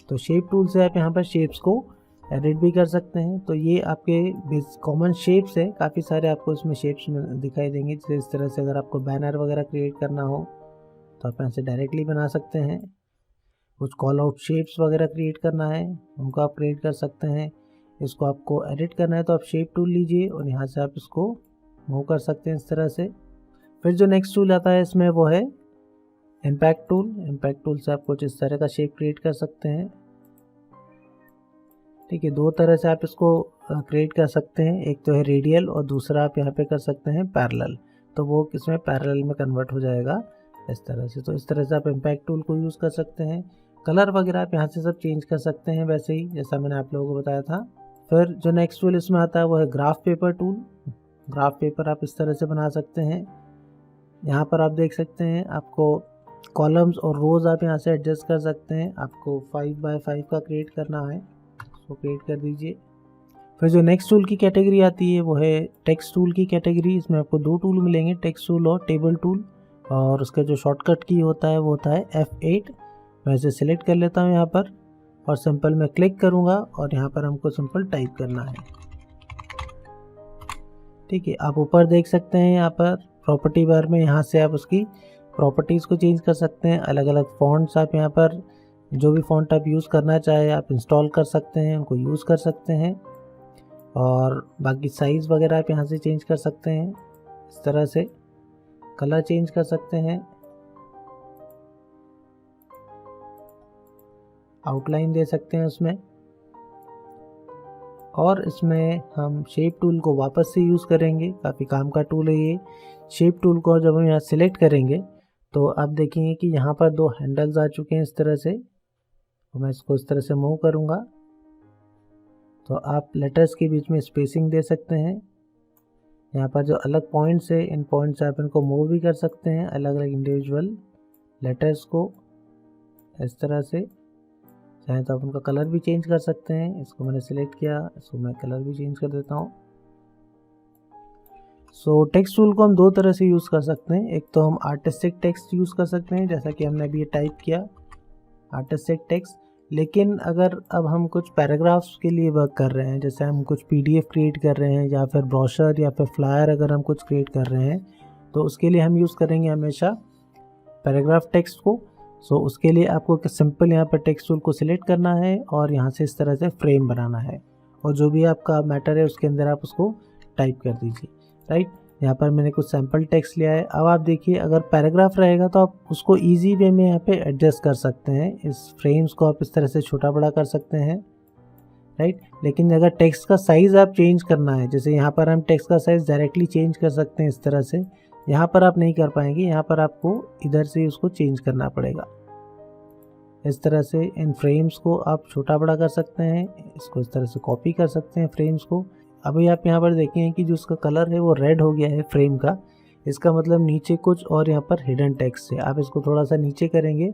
तो शेप टूल से आप यहाँ पर शेप्स को एडिट भी कर सकते हैं। तो ये आपके कॉमन शेप्स है, काफ़ी सारे आपको इसमें शेप्स दिखाई देंगे। जैसे इस तरह से अगर आपको बैनर वगैरह क्रिएट करना हो तो आप ऐसे डायरेक्टली बना सकते हैं। कुछ कॉल आउट शेप्स वगैरह क्रिएट करना है उनको आप क्रिएट कर सकते हैं। इसको आपको एडिट करना है तो आप शेप टूल लीजिए और यहाँ से आप इसको मूव कर सकते हैं इस तरह से। फिर जो नेक्स्ट टूल आता है इसमें वो है इम्पैक्ट टूल। इम्पैक्ट टूल से आप कुछ इस तरह का शेप क्रिएट कर सकते हैं, ठीक है। दो तरह से आप इसको क्रिएट कर सकते हैं, एक तो है रेडियल और दूसरा आप यहाँ पे कर सकते हैं पैरेलल। तो वो किसमें पैरेलल में कन्वर्ट हो जाएगा इस तरह से। तो इस तरह से आप इम्पैक्ट टूल को यूज़ कर सकते हैं। कलर वगैरह आप यहाँ से सब चेंज कर सकते हैं वैसे ही जैसा मैंने आप लोगों को बताया था। फिर जो नेक्स्ट टूल इसमें आता है वो है graph paper tool. Graph paper आप इस तरह से बना सकते हैं। यहाँ पर आप देख सकते हैं आपको कॉलम्स और रोज़ आप यहाँ से एडजस्ट कर सकते हैं। आपको 5x5 का क्रिएट करना है, उसको क्रिएट कर दीजिए। फिर जो नेक्स्ट टूल की कैटेगरी आती है वो है टेक्स्ट टूल की कैटेगरी। इसमें आपको दो टूल मिलेंगे, टेक्स्ट टूल और टेबल टूल। और उसका जो शॉर्टकट की होता है वो होता है F8। मैं इसे सिलेक्ट कर लेता हूँ यहाँ पर और सिंपल मैं क्लिक करूँगा और यहाँ पर हमको सिंपल टाइप करना है, ठीक है। आप ऊपर देख सकते हैं यहाँ पर प्रॉपर्टी बार में, यहाँ से आप उसकी प्रॉपर्टीज़ को चेंज कर सकते हैं। अलग अलग फॉन्ट्स आप यहाँ पर जो भी फॉन्ट आप यूज़ करना चाहे आप इंस्टॉल कर सकते हैं, उनको यूज़ कर सकते हैं। और बाकी साइज़ वगैरह आप यहाँ से चेंज कर सकते हैं इस तरह से। कलर चेंज कर सकते हैं, आउटलाइन दे सकते हैं उसमें। और इसमें हम शेप टूल को वापस से यूज़ करेंगे, काफ़ी काम का टूल है ये। शेप टूल को जब हम यहाँ सिलेक्ट करेंगे तो आप देखेंगे कि यहाँ पर दो हैंडल्स आ चुके हैं इस तरह से। तो मैं इसको इस तरह से मूव करूँगा तो आप लेटर्स के बीच में स्पेसिंग दे सकते हैं। यहाँ पर जो अलग पॉइंट्स है इन पॉइंट्स से आप इनको मूव भी कर सकते हैं, अलग अलग इंडिविजुअल लेटर्स को इस तरह से। चाहे तो आप उनका कलर भी चेंज कर सकते हैं। इसको मैंने सिलेक्ट किया, इसको मैं कलर भी चेंज कर देता हूँ। सो टेक्स्ट टूल को हम दो तरह से यूज़ कर सकते हैं। एक तो हम आर्टिस्टिक टेक्स्ट यूज़ कर सकते हैं जैसा कि हमने अभी ये टाइप किया आर्टिस्टिक टेक्स्ट। लेकिन अगर अब हम कुछ पैराग्राफ्स के लिए वर्क कर रहे हैं, जैसे हम कुछ PDF क्रिएट कर रहे हैं या फिर ब्रोशर या फिर फ्लायर अगर हम कुछ क्रिएट कर रहे हैं तो उसके लिए हम यूज़ करेंगे हमेशा पैराग्राफ टेक्स्ट को। सो उसके लिए आपको सिंपल यहाँ पर टेक्स्ट टूल को सिलेक्ट करना है और यहाँ से इस तरह से फ्रेम बनाना है और जो भी आपका मैटर है उसके अंदर आप उसको टाइप कर दीजिए, राइट। यहाँ पर मैंने कुछ सैम्पल टेक्स्ट लिया है। अब आप देखिए अगर पैराग्राफ रहेगा तो आप उसको इजी वे में यहाँ पे एडजस्ट कर सकते हैं। इस फ्रेम्स को आप इस तरह से छोटा बड़ा कर सकते हैं, राइट। लेकिन अगर टेक्स्ट का साइज़ आप चेंज करना है, जैसे यहाँ पर हम टेक्स्ट का साइज़ डायरेक्टली चेंज कर सकते हैं इस तरह से, यहाँ पर आप नहीं कर पाएंगे। यहाँ पर आपको इधर से उसको चेंज करना पड़ेगा इस तरह से। इन फ्रेम्स को आप छोटा बड़ा कर सकते हैं, इसको इस तरह से कॉपी कर सकते हैं फ्रेम्स को। अभी आप यहाँ पर देखें कि जो उसका कलर है वो रेड हो गया है फ्रेम का, इसका मतलब नीचे कुछ और यहाँ पर हिडन टेक्स्ट है। आप इसको थोड़ा सा नीचे करेंगे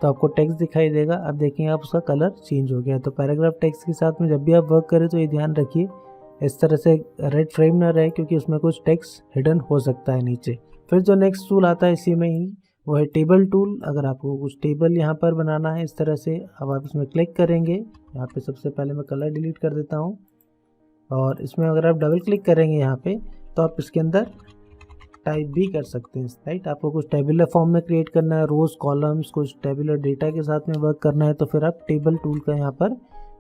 तो आपको टेक्स्ट दिखाई देगा। अब देखेंगे आप उसका कलर चेंज हो गया। तो पैराग्राफ टेक्स्ट के साथ में जब भी आप वर्क करें तो ये ध्यान रखिए इस तरह से रेड फ्रेम ना रहे, क्योंकि उसमें कुछ टेक्स्ट हिडन हो सकता है नीचे। फिर जो नेक्स्ट टूल आता है इसी में ही वो है टेबल टूल। अगर आपको कुछ टेबल यहाँ पर बनाना है इस तरह से, अब आप इसमें क्लिक करेंगे। यहाँ पे सबसे पहले मैं कलर डिलीट कर देता हूँ। और इसमें अगर आप डबल क्लिक करेंगे यहाँ पे तो आप इसके अंदर टाइप भी कर सकते हैं, राइट। आपको कुछ टेबुलर फॉर्म में क्रिएट करना है, रोज कॉलम्स, कुछ टेबुलर डेटा के साथ में वर्क करना है, तो फिर आप टेबल टूल का यहाँ पर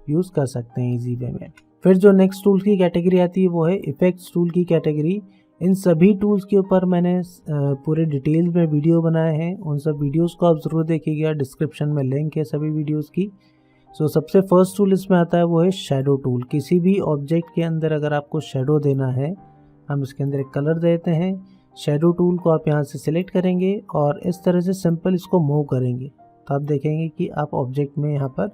यूज़ कर सकते हैं इजी वे में। फिर जो नेक्स्ट टूल की कैटेगरी आती है वो है इफेक्ट्स टूल की कैटेगरी। इन सभी टूल्स के ऊपर मैंने पूरे डिटेल्स में वीडियो बनाए हैं, उन सब वीडियोस को आप ज़रूर देखिएगा, डिस्क्रिप्शन में लिंक है सभी वीडियोस की। सो सबसे फर्स्ट टूल इसमें आता है वो है शेडो टूल। किसी भी ऑब्जेक्ट के अंदर अगर आपको शेडो देना है, हम इसके अंदर एक कलर देते हैं। शेडो टूल को आप यहाँ से सिलेक्ट करेंगे और इस तरह से सिंपल इसको मूव करेंगे तो आप देखेंगे कि आप ऑब्जेक्ट में यहाँ पर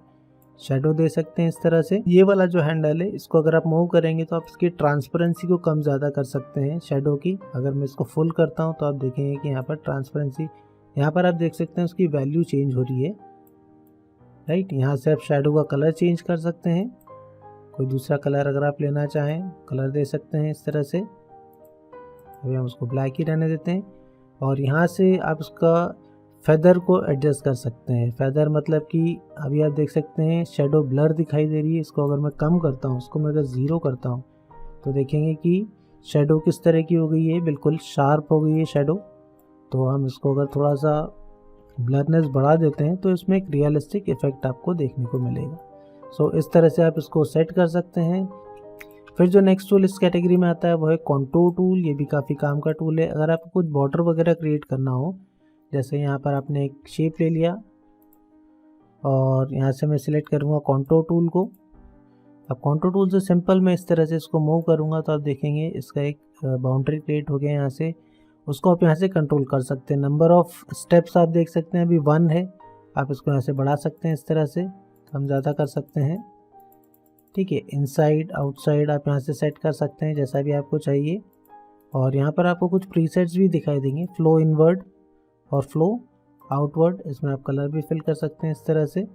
शेडो दे सकते हैं इस तरह से। ये वाला जो हैंडल है इसको अगर आप मूव करेंगे तो आप इसकी ट्रांसपेरेंसी को कम ज़्यादा कर सकते हैं शेडो की। अगर मैं इसको फुल करता हूँ तो आप देखेंगे कि यहाँ पर ट्रांसपेरेंसी, यहाँ पर आप देख सकते हैं उसकी वैल्यू चेंज हो रही है, राइट। यहाँ से आप शेडो का कलर चेंज कर सकते हैं, कोई दूसरा कलर अगर आप लेना चाहें कलर दे सकते हैं इस तरह से। अभी हम उसको ब्लैक ही रहने देते हैं। और यहाँ से आप इसका फेदर को एडजस्ट कर सकते हैं। फेदर मतलब कि अभी आप देख सकते हैं शेडो ब्लर दिखाई दे रही है, इसको अगर मैं कम करता हूँ, इसको मैं अगर 0 करता हूँ तो देखेंगे कि शेडो किस तरह की हो गई है, बिल्कुल शार्प हो गई है शेडो। तो हम इसको अगर थोड़ा सा ब्लरनेस बढ़ा देते हैं तो इसमें एक रियलिस्टिक इफेक्ट आपको देखने को मिलेगा। सो इस तरह से आप इसको सेट कर सकते हैं। फिर जो नेक्स्ट टूल इस कैटेगरी में आता है वो है कॉन्टूर टूल। ये भी काफ़ी काम का टूल है। अगर आपको कुछ बॉर्डर वगैरह क्रिएट करना हो, जैसे यहाँ पर आपने एक शेप ले लिया और यहाँ से मैं सिलेक्ट करूँगा कॉन्टूर टूल को। अब कॉन्टूर टूल से सिंपल मैं इस तरह से इसको मूव करूँगा तो आप देखेंगे इसका एक बाउंड्री क्रिएट हो गया यहाँ से। उसको आप यहाँ से कंट्रोल कर सकते हैं। नंबर ऑफ स्टेप्स आप देख सकते हैं अभी 1 है, आप इसको यहाँ से बढ़ा सकते हैं इस तरह से, हम ज़्यादा कर सकते हैं, ठीक है। इनसाइड आउटसाइड आप यहाँ से सेट कर सकते हैं जैसा भी आपको चाहिए। और यहाँ पर आपको कुछ प्रीसेट्स भी दिखाई देंगे, फ्लो इनवर्ड और फ्लो आउटवर्ड। इसमें आप कलर भी फिल कर सकते हैं इस तरह से।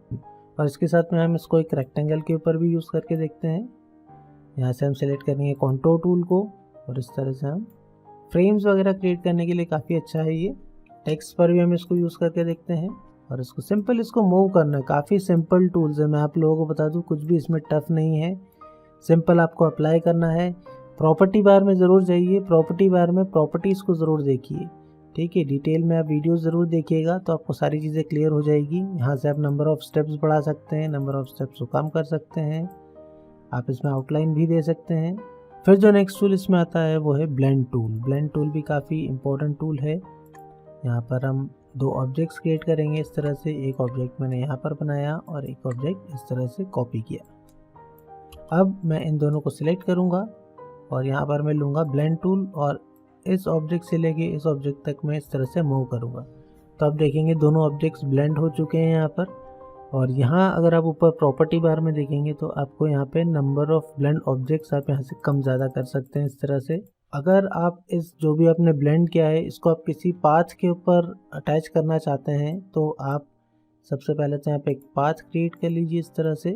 और इसके साथ में हम इसको एक रेक्टेंगल के ऊपर भी यूज़ करके देखते हैं। यहाँ से हम सेलेक्ट करेंगे कॉन्टूर टूल को और इस तरह से हम फ्रेम्स वगैरह क्रिएट करने के लिए काफ़ी अच्छा है ये। टेक्स्ट पर भी हम इसको यूज़ करके देखते हैं और इसको सिंपल इसको मूव करना है। काफ़ी सिंपल टूल्स है, मैं आप लोगों को बता दूं, कुछ भी इसमें टफ नहीं है। सिंपल आपको अप्लाई करना है। प्रॉपर्टी बार में ज़रूर जाइए, प्रॉपर्टी बार में प्रॉपर्टीज़ को ज़रूर देखिए, ठीक है। डिटेल में आप वीडियो ज़रूर देखिएगा तो आपको सारी चीज़ें क्लियर हो जाएगी। यहाँ से आप नंबर ऑफ़ स्टेप्स बढ़ा सकते हैं, नंबर ऑफ़ स्टेप्स को कम कर सकते हैं, आप इसमें आउटलाइन भी दे सकते हैं। फिर जो नेक्स्ट टूल इसमें आता है वो है ब्लेंड टूल। ब्लेंड टूल भी काफ़ी इंपॉर्टेंट टूल है। यहाँ पर हम 2 ऑब्जेक्ट्स क्रिएट करेंगे इस तरह से। एक ऑब्जेक्ट मैंने यहाँ पर बनाया और एक ऑब्जेक्ट इस तरह से कॉपी किया। अब मैं इन दोनों को सिलेक्ट करूँगा और यहाँ पर मैं लूँगा ब्लेंड टूल और इस ऑब्जेक्ट से लेके इस ऑब्जेक्ट तक मैं इस तरह से मूव करूँगा तो आप देखेंगे दोनों ऑब्जेक्ट्स ब्लेंड हो चुके हैं यहाँ पर। और यहाँ अगर आप ऊपर प्रॉपर्टी बार में देखेंगे तो आपको यहाँ पे नंबर ऑफ़ ब्लेंड ऑब्जेक्ट्स आप यहाँ से कम ज़्यादा कर सकते हैं इस तरह से। अगर आप इस जो भी आपने ब्लेंड किया है इसको आप किसी पाथ के ऊपर अटैच करना चाहते हैं तो आप सबसे पहले तो यहाँ पे एक पाथ क्रिएट कर लीजिए इस तरह से।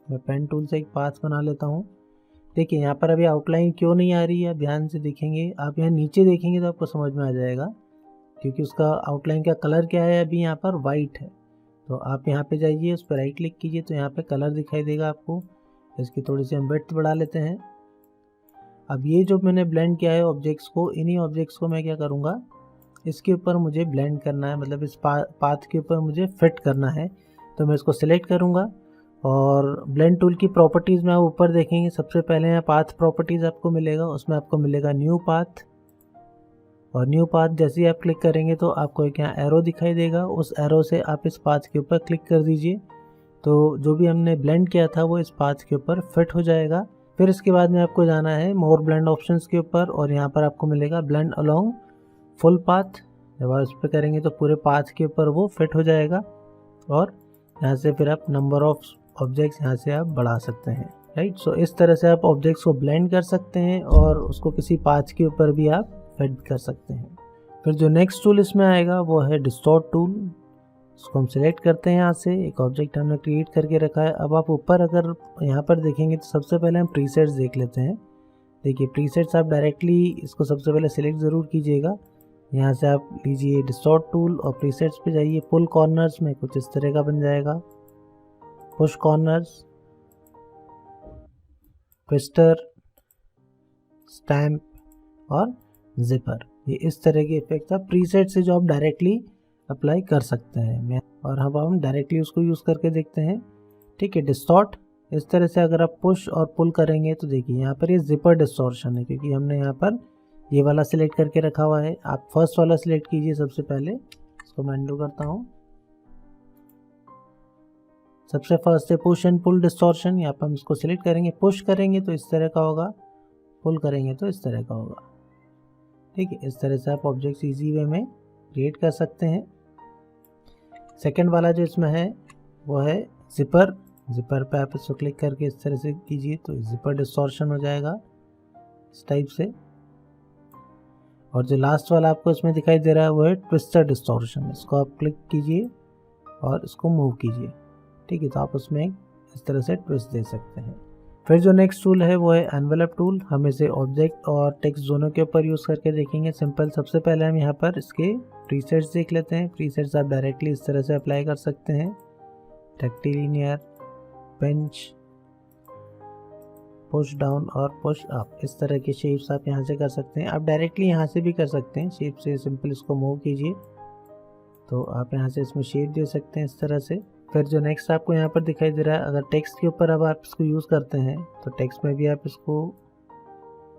मैं पेन टूल से एक पाथ बना लेता हूँ। देखिए यहाँ पर अभी आउटलाइन क्यों नहीं आ रही है, आप ध्यान से देखेंगे, आप यहाँ नीचे देखेंगे तो आपको समझ में आ जाएगा, क्योंकि उसका आउटलाइन का कलर क्या है, अभी यहाँ पर वाइट है। तो आप यहाँ पे जाइए, उस पर राइट क्लिक कीजिए तो यहाँ पे कलर दिखाई देगा आपको। इसकी थोड़ी सी हम विड्थ बढ़ा लेते हैं। अब ये जो मैंने ब्लेंड किया है ऑब्जेक्ट्स को, इन्हीं ऑब्जेक्ट्स को मैं क्या करूँगा, इसके ऊपर मुझे ब्लेंड करना है, मतलब इस पाथ के ऊपर मुझे फिट करना है। तो मैं इसको सिलेक्ट करूँगा और ब्लेंड टूल की प्रॉपर्टीज़ में आप ऊपर देखेंगे, सबसे पहले यहाँ पाथ प्रॉपर्टीज़ आपको मिलेगा, उसमें आपको मिलेगा न्यू पाथ। और न्यू पाथ जैसे ही आप क्लिक करेंगे तो आपको एक यहाँ एरो दिखाई देगा, उस एरो से आप इस पाथ के ऊपर क्लिक कर दीजिए तो जो भी हमने ब्लेंड किया था वो इस पाथ के ऊपर फिट हो जाएगा। फिर इसके बाद में आपको जाना है मोर ब्लेंड ऑप्शंस के ऊपर और यहाँ पर आपको मिलेगा ब्लेंड अलोंग फुल पाथ। जब आप इस पर करेंगे तो पूरे पाथ के ऊपर वो फिट हो जाएगा और यहाँ से फिर आप नंबर ऑफ ऑब्जेक्ट्स यहाँ से आप बढ़ा सकते हैं, राइट। सो इस तरह से आप ऑब्जेक्ट्स को ब्लेंड कर सकते हैं और उसको किसी पाथ के ऊपर भी आप फिट कर सकते हैं। फिर जो नेक्स्ट टूल इसमें आएगा वो है डिस्टॉर्ट टूल। इसको हम सिलेक्ट करते हैं, यहाँ से एक ऑब्जेक्ट हमने क्रिएट करके रखा है। अब आप ऊपर अगर यहाँ पर देखेंगे तो सबसे पहले हम प्रीसेट्स देख लेते हैं। देखिए प्रीसेट्स आप डायरेक्टली इसको सबसे पहले सिलेक्ट ज़रूर कीजिएगा। यहाँ से आप लीजिए डिस्टॉर्ट टूल और प्रीसेट्स पे जाइए। पुल कॉर्नर्स में कुछ इस तरह का बन जाएगा, पुश कॉर्नर्स, ट्विस्टर, स्टैम्प और जिपर। ये इस तरह के इफेक्ट था प्रीसेट से जो आप डायरेक्टली अप्लाई कर सकते हैं। और हम डायरेक्टली उसको यूज़ करके देखते हैं। ठीक है, डिस्टॉर्ट इस तरह से अगर आप पुश और पुल करेंगे तो देखिए यहाँ पर ये जिपर डिस्टॉर्शन है, क्योंकि हमने यहाँ पर ये वाला सिलेक्ट करके रखा हुआ है। आप फर्स्ट वाला सिलेक्ट कीजिए सबसे पहले, इसको मैं अनडू करता हूँ। सबसे फर्स्ट है पुश एंड पुल डिस्टॉर्शन। यहाँ पर हम इसको सिलेक्ट करेंगे, पुश करेंगे तो इस तरह का होगा, पुल करेंगे तो इस तरह का होगा। ठीक है, इस तरह से आप ऑब्जेक्ट्स इजी वे में क्रिएट कर सकते हैं। सेकंड वाला जो इसमें है वो है जिपर। जिपर पे आप इसको क्लिक करके इस तरह से कीजिए तो जिपर डिस्टॉर्शन हो जाएगा इस टाइप से। और जो लास्ट वाला आपको इसमें दिखाई दे रहा है वो है ट्विस्टर डिस्टॉर्शन। इसको आप क्लिक कीजिए और इसको मूव कीजिए। ठीक है, तो आप उसमें इस तरह से ट्विस्ट दे सकते हैं। फिर जो नेक्स्ट टूल है वो है एनवेलप टूल। हम इसे ऑब्जेक्ट और टेक्स्ट दोनों के ऊपर यूज़ करके देखेंगे। सिंपल, सबसे पहले हम यहाँ पर इसके प्रीसेट्स देख लेते हैं। प्रीसेट्स आप डायरेक्टली इस तरह से अप्लाई कर सकते हैं। रेक्टिलिनियर, पिंच, पुश डाउन और पुश अप, इस तरह के शेप्स आप यहाँ से कर सकते हैं। आप डायरेक्टली यहाँ से भी कर सकते हैं, शेप से सिंपल इसको मूव कीजिए तो आप यहाँ से इसमें शेप दे सकते हैं इस तरह से। फिर जो नेक्स्ट आपको यहाँ पर दिखाई दे रहा है, अगर टेक्स्ट के ऊपर अब आप इसको यूज़ करते हैं तो टेक्स्ट में भी आप इसको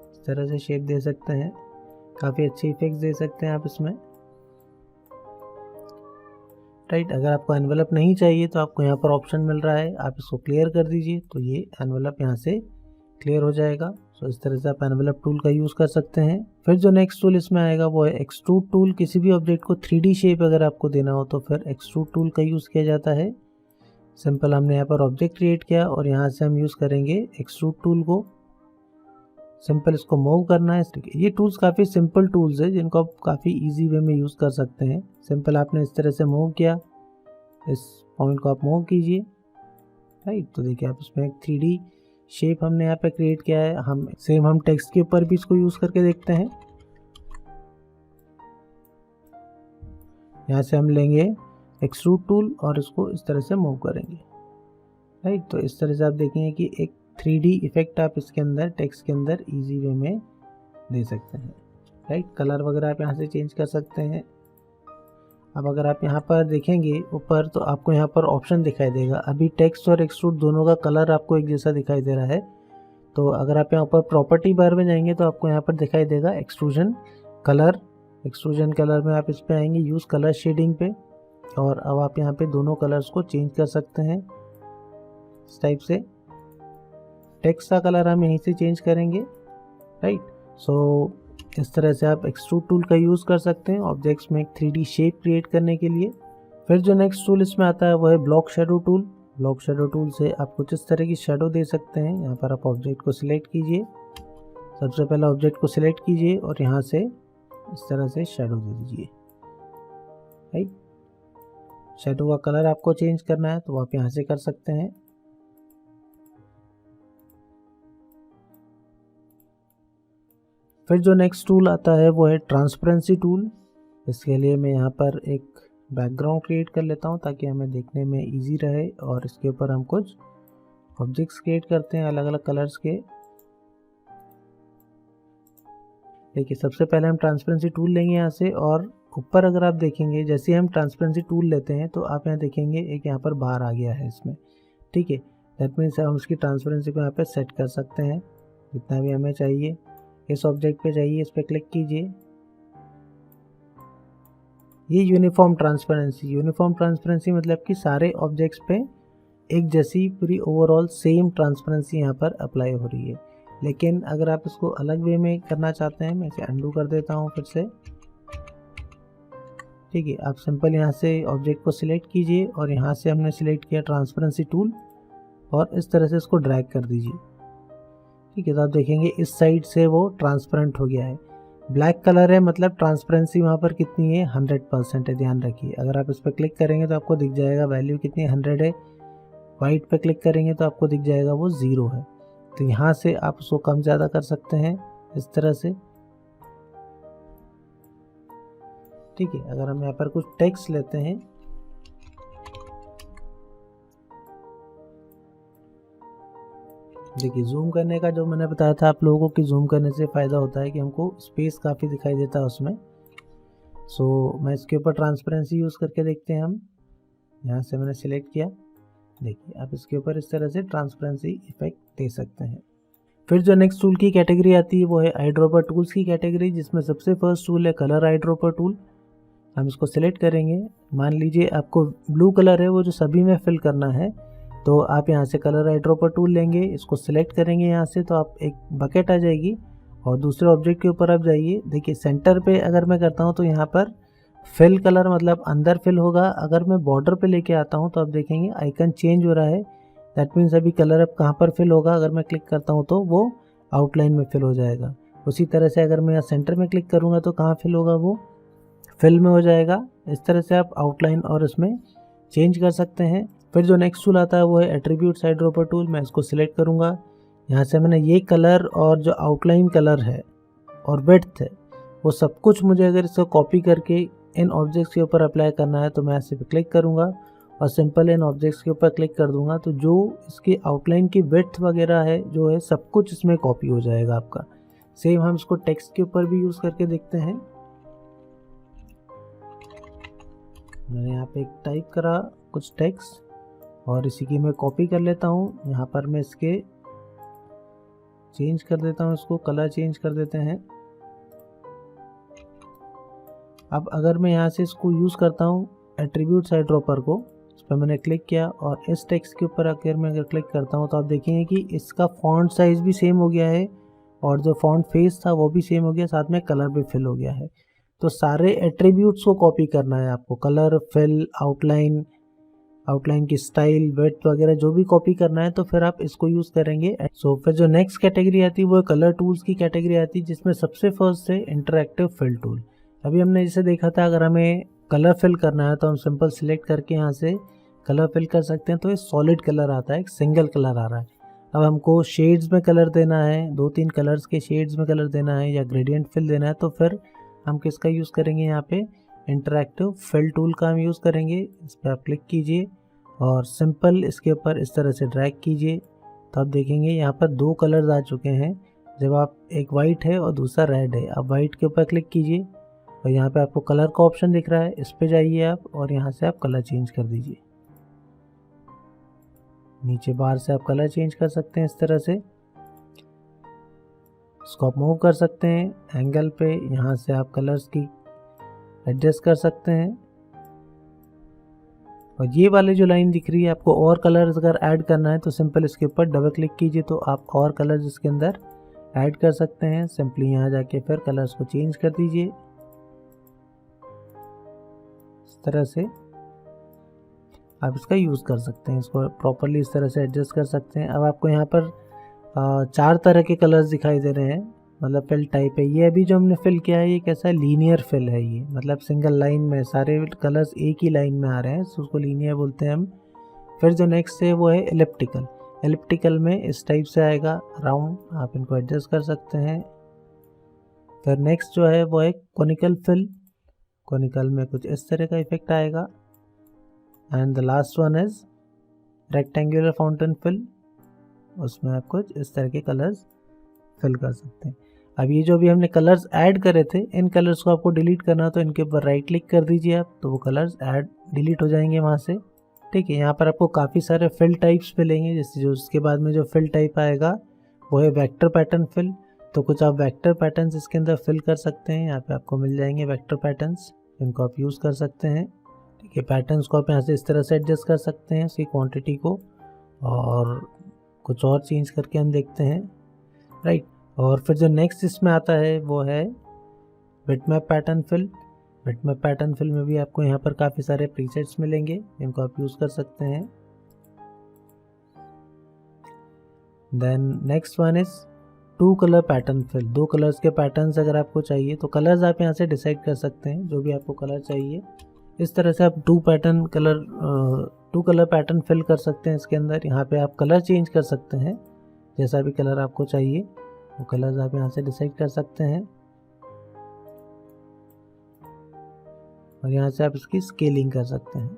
इस तरह से शेप दे सकते हैं। काफ़ी अच्छे इफेक्ट्स दे सकते हैं आप इसमें। राइट, अगर आपको एनवेलप नहीं चाहिए तो आपको यहाँ पर ऑप्शन मिल रहा है, आप इसको क्लियर कर दीजिए तो ये एनवेलप यहाँ से क्लियर हो जाएगा। सो इस तरह से आप एनवेलप टूल का यूज़ कर सकते हैं। फिर जो नेक्स्ट टूल इसमें आएगा वो है एक्सट्रूड टूल। किसी भी ऑब्जेक्ट को 3D शेप अगर आपको देना हो तो फिर एक्सट्रूड टूल का यूज़ किया जाता है। सिंपल, हमने यहाँ पर ऑब्जेक्ट क्रिएट किया और यहाँ से हम यूज़ करेंगे एक्सट्रूड टूल को। सिंपल इसको मूव करना है। ये टूल्स काफ़ी सिंपल टूल्स है जिनको आप काफ़ी इजी वे में यूज़ कर सकते हैं। सिंपल आपने इस तरह से मूव किया, इस पॉइंट को आप मूव कीजिए। राइट, तो देखिए आप इसमें एक 3D शेप हमने यहाँ पे क्रिएट किया है। हम टेक्स्ट के ऊपर भी इसको यूज़ करके देखते हैं। यहाँ से हम लेंगे एक्सट्रूड टूल और इसको इस तरह से मूव करेंगे। राइट, तो इस तरह से आप देखेंगे कि एक 3D इफेक्ट आप इसके अंदर टेक्स्ट के अंदर इजी वे में दे सकते हैं। राइट, कलर वगैरह आप यहाँ से चेंज कर सकते हैं। अब अगर आप यहाँ पर देखेंगे ऊपर तो आपको यहाँ पर ऑप्शन दिखाई देगा। अभी टेक्स्ट और एक्सट्रूड दोनों का कलर आपको एक जैसा दिखाई दे रहा है। तो अगर आप यहाँ ऊपर प्रॉपर्टी बार में जाएंगे तो आपको यहाँ पर दिखाई देगा एक्सट्रूजन कलर। एक्सट्रूजन कलर में आप इस पे आएंगे यूज़ कलर शेडिंग पे, और अब आप यहाँ पे दोनों कलर्स को चेंज कर सकते हैं इस टाइप से। टेक्स्ट का कलर हम यहीं से चेंज करेंगे। राइट, सो इस तरह से आप एक्सट्रूड टूल का यूज़ कर सकते हैं ऑब्जेक्ट्स में एक 3D शेप क्रिएट करने के लिए। फिर जो नेक्स्ट टूल इसमें आता है वो है block shadow tool. Block shadow tool से आप कुछ इस तरह की शेडो दे सकते हैं। यहाँ पर आप ऑब्जेक्ट को सिलेक्ट कीजिए, सबसे पहले ऑब्जेक्ट को सिलेक्ट कीजिए और यहाँ से इस तरह से शेडो दे दीजिए। राइट, शेडो का कलर आपको चेंज करना है तो आप यहाँ से कर सकते हैं। फिर जो नेक्स्ट टूल आता है वो है ट्रांसपेरेंसी टूल। इसके लिए मैं यहाँ पर एक बैकग्राउंड क्रिएट कर लेता हूँ ताकि हमें देखने में इजी रहे, और इसके ऊपर हम कुछ ऑब्जेक्ट्स क्रिएट करते हैं अलग अलग कलर्स के। देखिए सबसे पहले हम ट्रांसपेरेंसी टूल लेंगे यहाँ से, और ऊपर अगर आप देखेंगे जैसे हम ट्रांसपेरेंसी टूल लेते हैं तो आप यहाँ देखेंगे एक यहाँ पर बार आ गया है इसमें। ठीक है, दैट मीन्स हम उसकी ट्रांसपेरेंसी को यहाँ पे सेट कर सकते हैं जितना भी हमें चाहिए। इस ऑब्जेक्ट पे जाइए, इस पर क्लिक कीजिए। ये यूनिफॉर्म ट्रांसपेरेंसी मतलब कि सारे ऑब्जेक्ट्स पे एक जैसी पूरी ओवरऑल सेम ट्रांसपेरेंसी यहाँ पर अप्लाई हो रही है। लेकिन अगर आप इसको अलग वे में करना चाहते हैं, मैं इसे अंडू कर देता हूँ फिर से। ठीक है, आप सिंपल यहाँ से ऑब्जेक्ट को सिलेक्ट कीजिए और यहाँ से हमने सिलेक्ट किया ट्रांसपेरेंसी टूल और इस तरह से इसको ड्रैग कर दीजिए। ठीक है, तो आप देखेंगे इस साइड से वो ट्रांसपेरेंट हो गया है। ब्लैक कलर है मतलब ट्रांसपेरेंसी वहाँ पर कितनी है, 100% है, ध्यान रखिए। अगर आप इस पर क्लिक करेंगे तो आपको दिख जाएगा वैल्यू कितनी है, 100 है। वाइट पे क्लिक करेंगे तो आपको दिख जाएगा वो 0 है। तो यहाँ से आप उसको कम ज़्यादा कर सकते हैं इस तरह से। ठीक है, अगर हम यहाँ पर कुछ टेक्स्ट लेते हैं, देखिए जूम करने का जो मैंने बताया था आप लोगों को कि जूम करने से फ़ायदा होता है कि हमको स्पेस काफ़ी दिखाई देता है उसमें। सो मैं इसके ऊपर ट्रांसपेरेंसी यूज़ करके देखते हैं हम। यहाँ से मैंने सिलेक्ट किया, देखिए आप इसके ऊपर इस तरह से ट्रांसपेरेंसी इफेक्ट दे सकते हैं। फिर जो नेक्स्ट टूल की कैटेगरी आती है वो है आई ड्रॉपर टूल्स की कैटेगरी, जिसमें सबसे फर्स्ट टूल है कलर आई ड्रॉपर टूल। हम इसको सिलेक्ट करेंगे। मान लीजिए आपको ब्लू कलर है वो जो सभी में फिल करना है, तो आप यहाँ से कलर आई ड्रॉपर टूल लेंगे, इसको सिलेक्ट करेंगे यहाँ से, तो आप एक बकेट आ जाएगी और दूसरे ऑब्जेक्ट के ऊपर आप जाइए। देखिए सेंटर पे अगर मैं करता हूँ तो यहाँ पर फिल कलर मतलब अंदर फिल होगा। अगर मैं बॉर्डर पे लेके आता हूँ तो आप देखेंगे आइकन चेंज हो रहा है, दैट मीन्स अभी कलर अब कहाँ पर फिल होगा। अगर मैं क्लिक करता हूँ तो वो आउटलाइन में फिल हो जाएगा। उसी तरह से अगर मैं यहाँ सेंटर में क्लिक करूँगा तो कहाँ फिल होगा, वो फिल में हो जाएगा। इस तरह से आप आउटलाइन और इसमें चेंज कर सकते हैं। फिर जो नेक्स्ट टूल आता है वो है एट्रीब्यूट आई ड्रॉपर टूल। मैं इसको सिलेक्ट करूँगा। यहाँ से मैंने ये कलर और जो आउटलाइन कलर है और विड्थ है वो सब कुछ मुझे अगर इसको कॉपी करके इन ऑब्जेक्ट्स के ऊपर अप्लाई करना है तो मैं ऐसे क्लिक करूँगा और सिंपल इन ऑब्जेक्ट्स के ऊपर क्लिक कर दूंगा, तो जो इसकी आउटलाइन की विड्थ वगैरह है जो है सब कुछ इसमें कॉपी हो जाएगा आपका। सेम हम इसको टेक्स्ट के ऊपर भी यूज़ करके देखते हैं। मैंने यहाँ पे एक टाइप करा कुछ टेक्स्ट और इसी की मैं कॉपी कर लेता हूँ। यहाँ पर मैं इसके चेंज कर देता हूँ, इसको कलर चेंज कर देते हैं। अब अगर मैं यहाँ से इसको यूज़ करता हूँ एट्रीब्यूट आई ड्रॉपर को, इस पर मैंने क्लिक किया और इस टेक्स्ट के ऊपर अगर मैं क्लिक करता हूँ तो आप देखेंगे कि इसका फॉन्ट साइज़ भी सेम हो गया है और जो फॉन्ट फेस था वो भी सेम हो गया, साथ में कलर भी फिल हो गया है। तो सारे एट्रीब्यूट्स को कॉपी करना है आपको, कलर, फिल, आउटलाइन की स्टाइल, विड्थ वगैरह जो भी कॉपी करना है तो फिर आप इसको यूज़ करेंगे। सो फिर जो नेक्स्ट कैटेगरी आती है वो कलर टूल्स की कैटेगरी आती है, जिसमें सबसे फर्स्ट है इंटरैक्टिव फिल टूल। अभी हमने जैसे देखा था अगर हमें कलर फिल करना है तो हम सिंपल सिलेक्ट करके यहाँ से कलर फिल कर सकते हैं। तो ये सॉलिड कलर आता है, एक सिंगल कलर आ रहा है। अब हमको शेड्स में कलर देना है, 2-3 कलर्स के शेड्स में कलर देना है या ग्रेडियंट फिल देना है, तो फिर हम किसका यूज़ करेंगे, यहाँ पे इंटरैक्टिव फिल टूल का हम यूज़ करेंगे। इस पर आप क्लिक कीजिए और सिंपल इसके ऊपर इस तरह से ड्रैग कीजिए, तो आप देखेंगे यहाँ पर 2 कलर्स आ चुके हैं। जब आप एक वाइट है और दूसरा रेड है, आप वाइट के ऊपर क्लिक कीजिए और यहाँ पे आपको कलर का ऑप्शन दिख रहा है, इस पे जाइए आप और यहाँ से आप कलर चेंज कर दीजिए। नीचे बार से आप कलर चेंज कर सकते हैं इस तरह से। इसको आप मूव कर सकते हैं एंगल पे, यहाँ से आप कलर्स की एडजस्ट कर सकते हैं। और ये वाली जो लाइन दिख रही है आपको और कलर्स अगर ऐड करना है तो सिंपल इसके ऊपर डबल क्लिक कीजिए, तो आप और कलर्स इसके अंदर ऐड कर सकते हैं। सिंपली यहाँ जाके फिर कलर्स को चेंज कर दीजिए इस तरह से आप इसका यूज़ कर सकते हैं। इसको प्रॉपरली इस तरह से एडजस्ट कर सकते हैं। अब आपको यहाँ पर 4 तरह के कलर्स दिखाई दे रहे हैं, मतलब फिल टाइप है। ये अभी जो हमने फिल किया है ये कैसा है, लीनियर फिल है ये, मतलब सिंगल लाइन में सारे कलर्स एक ही लाइन में आ रहे हैं, तो उसको लीनियर बोलते हैं हम। फिर जो नेक्स्ट है वो है एलिप्टिकल। एलिप्टिकल में इस टाइप से आएगा राउंड, आप इनको एडजस्ट कर सकते हैं। फिर नेक्स्ट जो है वो है कोनिकल फिल। कोनिकल में कुछ इस तरह का इफेक्ट आएगा। And the last one is rectangular fountain fill, उसमें आप कुछ इस तरह के कलर्स फिल कर सकते हैं। अब ये जो भी हमने कलर्स ऐड करे थे, इन कलर्स को आपको डिलीट करना तो इनके ऊपर राइट क्लिक कर दीजिए आप, तो वो कलर्स ऐड डिलीट हो जाएंगे वहाँ से। ठीक है, यहाँ पर आपको काफ़ी सारे फिल टाइप्स मिलेंगे, जैसे जो उसके बाद में जो फिल टाइप आएगा वो है वेक्टर पैटर्न फिल। तो कुछ आप वेक्टर पैटर्न्स इसके अंदर फिल कर सकते हैं, यहाँ पे आपको मिल जाएंगे वेक्टर पैटर्न्स, इनको आप यूज़ कर सकते हैं। ठीक है, पैटर्न्स को आप यहाँ से इस तरह से एडजस्ट कर सकते हैं इसकी क्वांटिटी को, और कुछ और चेंज करके हम देखते हैं, राइट। और फिर जो नेक्स्ट इसमें आता है वो है bitmap pattern fill. Bitmap pattern fill में भी आपको यहाँ पर काफ़ी सारे प्रीसेट्स मिलेंगे, इनको आप यूज़ कर सकते हैं। Then next one is 2 colour pattern fill. 2 colours के पैटर्न्स अगर आपको चाहिए तो कलर्स आप यहाँ से डिसाइड कर सकते हैं, जो भी आपको कलर चाहिए। इस तरह से आप 2 कलर पैटर्न फिल कर सकते हैं इसके अंदर। यहाँ पे आप कलर चेंज कर सकते हैं, जैसा भी कलर आपको चाहिए वो कलर्स आप यहाँ से डिसाइड कर सकते हैं। और यहाँ से आप इसकी स्केलिंग कर सकते हैं।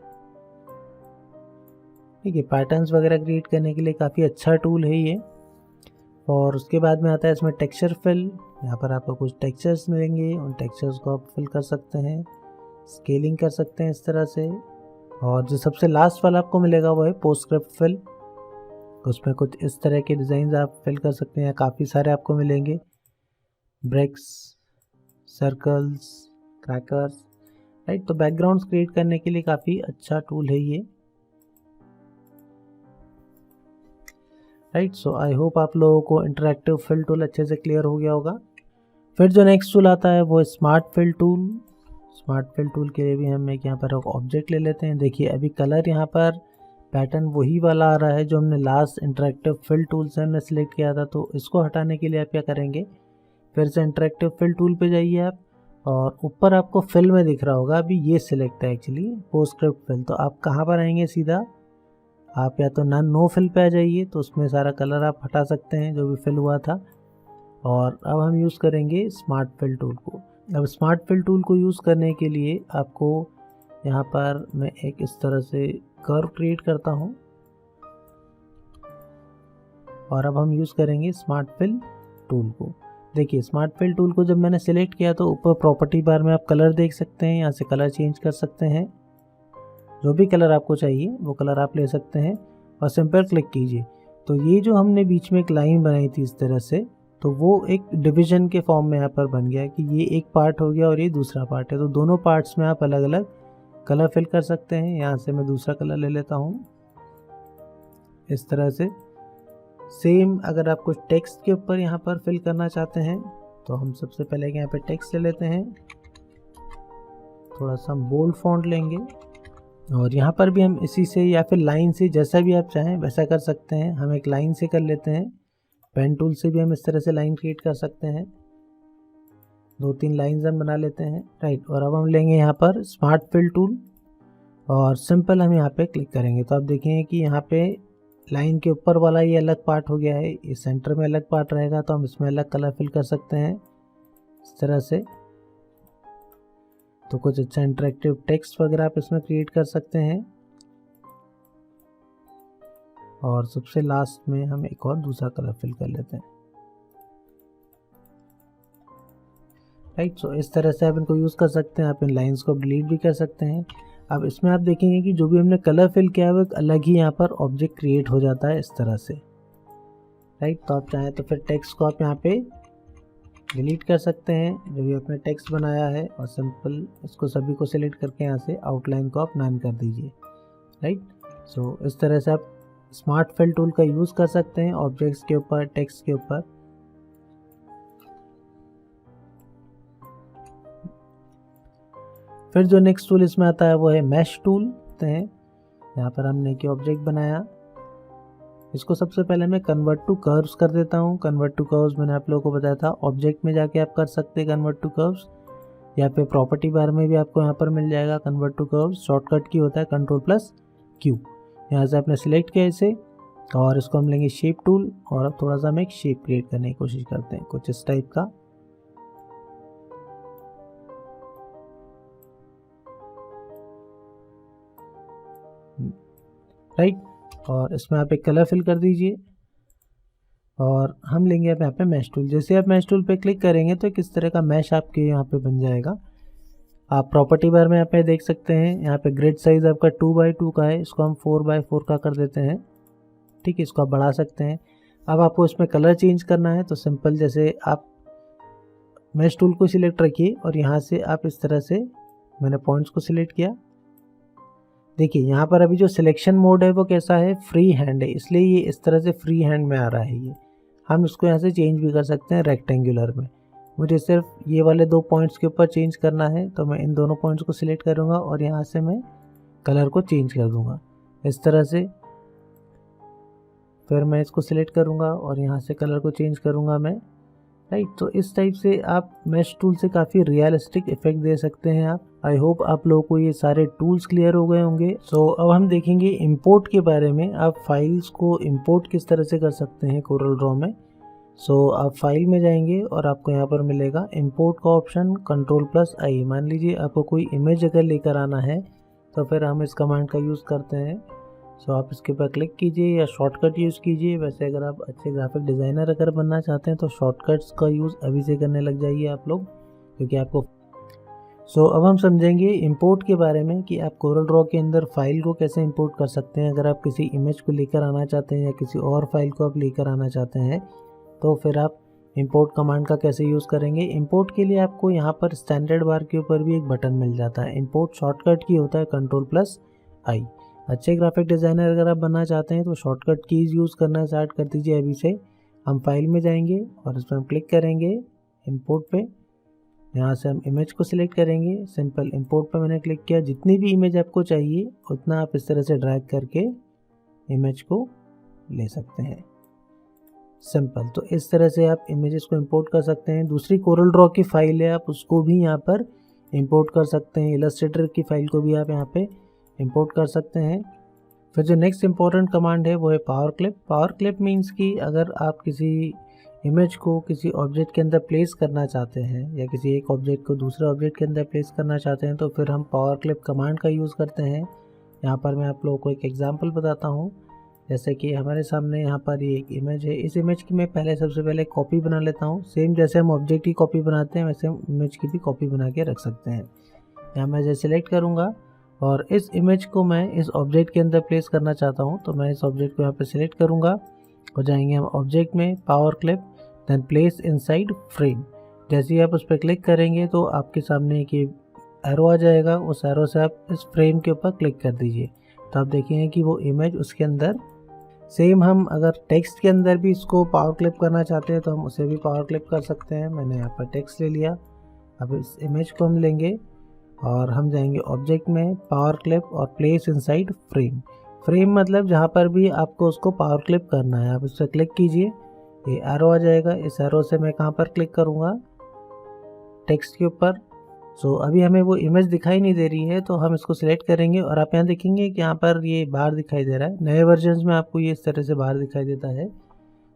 ठीक है, पैटर्न्स वगैरह क्रिएट करने के लिए काफ़ी अच्छा टूल है ये। और उसके बाद में आता है इसमें टेक्सचर फिल। यहाँ पर आपको कुछ टेक्सचर्स मिलेंगे, उन टेक्सचर्स को आप फिल कर सकते हैं, स्केलिंग कर सकते हैं इस तरह से। और जो सबसे लास्ट वाला आपको मिलेगा वो है पोस्टस्क्रिप्ट फिल। उसमें कुछ इस तरह के डिज़ाइन आप फिल कर सकते हैं, काफ़ी सारे आपको मिलेंगे, ब्रेक्स, सर्कल्स, क्रैकर्स, राइट। तो बैकग्राउंड्स क्रिएट करने के लिए काफ़ी अच्छा टूल है ये, राइट। सो आई होप आप लोगों को इंटरैक्टिव फिल टूल अच्छे से क्लियर हो गया होगा। फिर जो नेक्स्ट टूल आता है वो smart fill tool. Smart fill tool के लिए भी हम एक यहाँ पर ऑब्जेक्ट ले लेते हैं। देखिए अभी कलर यहाँ पर पैटर्न वही वाला आ रहा है जो हमने लास्ट इंटरैक्टिव फिल टूल से हमने सेलेक्ट किया था। तो इसको हटाने के लिए आप क्या करेंगे, फिर से इंटरैक्टिव फिल टूल पे जाइए आप, और ऊपर आपको फिल में दिख रहा होगा, अभी ये सिलेक्ट है एक्चुअली पोस्टस्क्रिप्ट फिल। तो आप कहाँ पर आएंगे, सीधा आप या तो नो फिल पे आ जाइए, तो उसमें सारा कलर आप हटा सकते हैं जो भी फिल हुआ था। और अब हम यूज़ करेंगे स्मार्ट फिल टूल को। अब स्मार्ट फिल टूल को यूज़ करने के लिए आपको यहाँ पर मैं एक इस तरह से कर्व क्रिएट करता हूँ, और अब हम यूज़ करेंगे स्मार्ट फिल टूल को। देखिए स्मार्ट फिल टूल को जब मैंने सेलेक्ट किया तो ऊपर प्रॉपर्टी बार में आप कलर देख सकते हैं, यहाँ से कलर चेंज कर सकते हैं, जो भी कलर आपको चाहिए वो कलर आप ले सकते हैं, और सिंपल क्लिक कीजिए। तो ये जो हमने बीच में एक लाइन बनाई थी इस तरह से, तो वो एक डिवीजन के फॉर्म में यहाँ पर बन गया कि ये एक पार्ट हो गया और ये दूसरा पार्ट है। तो दोनों पार्ट्स में आप अलग अलग कलर फिल कर सकते हैं। यहाँ से मैं दूसरा कलर ले लेता हूँ इस तरह से। सेम अगर आप कुछ टेक्स्ट के ऊपर यहाँ पर फिल करना चाहते हैं तो हम सबसे पहले यहाँ पे टेक्स्ट ले लेते हैं, थोड़ा सा बोल्ड फॉन्ट लेंगे, और यहाँ पर भी हम इसी से या फिर लाइन से, जैसा भी आप चाहें वैसा कर सकते हैं। हम एक लाइन से कर लेते हैं, पेन टूल से भी हम इस तरह से लाइन क्रिएट कर सकते हैं, 2-3 लाइंस हम बना लेते हैं, राइट। और अब हम लेंगे यहाँ पर स्मार्ट फिल टूल, और सिंपल हम यहाँ पे क्लिक करेंगे। तो आप देखेंगे कि यहाँ पे लाइन के ऊपर वाला ये अलग पार्ट हो गया है, इस सेंटर में अलग पार्ट रहेगा, तो हम इसमें अलग कलर फिल कर सकते हैं इस तरह से। तो कुछ अच्छा इंटरेक्टिव टेक्स्ट वगैरह आप इसमें क्रिएट कर सकते हैं। और सबसे लास्ट में हम एक और दूसरा कलर फिल कर लेते हैं, राइट। सो इस तरह से आप इनको यूज़ कर सकते हैं। आप इन लाइंस को डिलीट भी कर सकते हैं। अब इसमें आप देखेंगे कि जो भी हमने कलर फिल किया है वो एक अलग ही यहाँ पर ऑब्जेक्ट क्रिएट हो जाता है इस तरह से, राइट। तो आप चाहें तो फिर टेक्स्ट को आप यहाँ पे डिलीट कर सकते हैं जो भी आपने टेक्स्ट बनाया है, और सिंपल इसको सभी को सिलेक्ट करके यहाँ से आउटलाइन को आप नन कर दीजिए, राइट। सो इस तरह से आप स्मार्ट फिल टूल का यूज़ कर सकते हैं ऑब्जेक्ट्स के ऊपर, टेक्स्ट के ऊपर। फिर जो नेक्स्ट टूल इसमें आता है वो है मैश टूल। यहाँ पर हमने एक ऑब्जेक्ट बनाया, इसको सबसे पहले मैं कन्वर्ट टू कर्व्स कर देता हूँ। कन्वर्ट टू कर्व्स मैंने आप लोगों को बताया था, ऑब्जेक्ट में जाके आप कर सकते हैं कन्वर्ट टू कर्व्स, या फिर प्रॉपर्टी बार में भी आपको यहाँ पर मिल जाएगा कन्वर्ट टू कर्व्स। शॉर्टकट की होता है Ctrl+Q। यहाँ से आपने सिलेक्ट किया इसे, और इसको हम लेंगे शेप टूल, और अब थोड़ा सा हम एक शेप क्रिएट करने की कोशिश करते हैं कुछ इस टाइप का, राइट। और इसमें आप एक कलर फिल कर दीजिए, और हम लेंगे अब यहाँ पे मैश टूल। जैसे आप मैश टूल पे क्लिक करेंगे तो किस तरह का मैश आपके यहाँ पे बन जाएगा। आप प्रॉपर्टी बार में यहाँ पे देख सकते हैं, यहाँ पे ग्रिड साइज आपका 2x2 का है, इसको हम 4x4 का कर देते हैं, ठीक है। इसको आप बढ़ा सकते हैं। अब आपको इसमें कलर चेंज करना है तो सिंपल, जैसे आप मैश टूल को सिलेक्ट रखिए, और यहाँ से आप इस तरह से, मैंने पॉइंट्स को सिलेक्ट किया। देखिए यहाँ पर अभी जो सिलेक्शन मोड है वो कैसा है, फ्री हैंड है, इसलिए ये इस तरह से फ्री हैंड में आ रहा है। ये हम इसको यहाँ से चेंज भी कर सकते हैं रेक्टेंगुलर में। मुझे सिर्फ ये वाले 2 पॉइंट्स के ऊपर चेंज करना है, तो मैं इन दोनों पॉइंट्स को सिलेक्ट करूँगा और यहाँ से मैं कलर को चेंज कर दूँगा इस तरह से। फिर मैं इसको सिलेक्ट करूँगा और यहाँ से कलर को चेंज करूँगा मैं, राइट। तो इस टाइप से आप मैश टूल से काफ़ी रियलिस्टिक इफेक्ट दे सकते हैं आप। आई होप आप लोगों को ये सारे टूल्स क्लियर हो गए होंगे। सो अब हम देखेंगे इंपोर्ट के बारे में। आप फाइल्स को इंपोर्ट किस तरह से कर सकते हैं कोरल ड्रॉ में। सो आप फाइल में जाएंगे और आपको यहाँ पर मिलेगा इंपोर्ट का ऑप्शन, Ctrl+I। मान लीजिए आपको कोई इमेज अगर लेकर आना है तो फिर हम इस कमांड का यूज़ करते हैं। सो आप इसके ऊपर क्लिक कीजिए या शॉर्टकट यूज़ कीजिए। वैसे अगर आप अच्छे ग्राफिक डिज़ाइनर अगर बनना चाहते हैं तो शॉर्टकट्स का यूज़ अभी से करने लग जाइए आप लोग, क्योंकि आपको अब हम समझेंगे इंपोर्ट के बारे में कि आप कोरल ड्रॉ के अंदर फाइल को कैसे इंपोर्ट कर सकते हैं। अगर आप किसी इमेज को लेकर आना चाहते हैं या किसी और फाइल को आप लेकर आना चाहते हैं तो फिर आप इंपोर्ट कमांड का कैसे यूज़ करेंगे। इंपोर्ट के लिए आपको यहाँ पर स्टैंडर्ड बार के ऊपर भी एक बटन मिल जाता है। इंपोर्ट शॉर्टकट की होता है Ctrl+I। अच्छे ग्राफिक डिज़ाइनर अगर आप बनना चाहते हैं तो शॉर्टकट कीज़ यूज़ करना स्टार्ट कर दीजिए अभी से। हम फाइल में जाएंगे और इस पर हम क्लिक करेंगे इंपोर्ट पे। यहाँ से हम इमेज को सिलेक्ट करेंगे। सिंपल इंपोर्ट पे मैंने क्लिक किया। जितनी भी इमेज आपको चाहिए उतना आप इस तरह से ड्रैग करके इमेज को ले सकते हैं। सिंपल, तो इस तरह से आप इमेजेस को इंपोर्ट कर सकते हैं। दूसरी कोरल ड्रॉ की फाइल है, आप उसको भी यहाँ पर इंपोर्ट कर सकते हैं। इलस्ट्रेटर की फाइल को भी आप यहाँ पे इंपोर्ट कर सकते हैं। फिर जो नेक्स्ट इंपॉर्टेंट कमांड है वो है power clip. Power clip means कि अगर आप किसी इमेज को किसी ऑब्जेक्ट के अंदर प्लेस करना चाहते हैं या किसी एक ऑब्जेक्ट को दूसरे ऑब्जेक्ट के अंदर प्लेस करना चाहते हैं तो फिर हम पावर क्लिप कमांड का यूज़ करते हैं। यहाँ पर मैं आप लोगों को एक एग्जांपल बताता हूँ। जैसे कि हमारे सामने यहाँ पर ये एक इमेज है। इस इमेज की मैं सबसे पहले कॉपी बना लेता हूँ। सेम जैसे हम ऑब्जेक्ट की कॉपी बनाते हैं वैसे हम इमेज की भी कॉपी बना के रख सकते हैं। यहाँ मैं इसे सिलेक्ट करूँगा और इस इमेज को मैं इस ऑब्जेक्ट के अंदर प्लेस करना चाहता हूँ तो मैं इस ऑब्जेक्ट को यहाँ पे सिलेक्ट करूँगा। हो जाएंगे हम ऑब्जेक्ट में, power clip, then place inside frame. जैसे ही आप उस पर क्लिक करेंगे तो आपके सामने एक एरो आ जाएगा। उस एरो से आप इस फ्रेम के ऊपर क्लिक कर दीजिए तो आप देखेंगे कि वो इमेज उसके अंदर। सेम हम अगर टेक्स्ट के अंदर भी इसको पावर क्लिप करना चाहते हैं तो हम उसे भी पावर क्लिप कर सकते हैं। मैंने यहाँ पर टेक्स्ट ले लिया। अब इस इमेज को हम लेंगे और हम जाएंगे ऑब्जेक्ट में, पावर क्लिप और प्लेस इनसाइड फ्रेम। फ्रेम मतलब जहाँ पर भी आपको उसको पावर क्लिप करना है आप इस पर क्लिक कीजिए, ये एरो आ जाएगा। इस एरो से मैं कहाँ पर क्लिक करूँगा, टेक्स्ट के ऊपर। अभी हमें वो इमेज दिखाई नहीं दे रही है तो हम इसको सिलेक्ट करेंगे और आप यहाँ देखेंगे कि यहाँ पर ये बार दिखाई दे रहा है। नए वर्जन्स में आपको ये इस तरह से बार दिखाई देता है।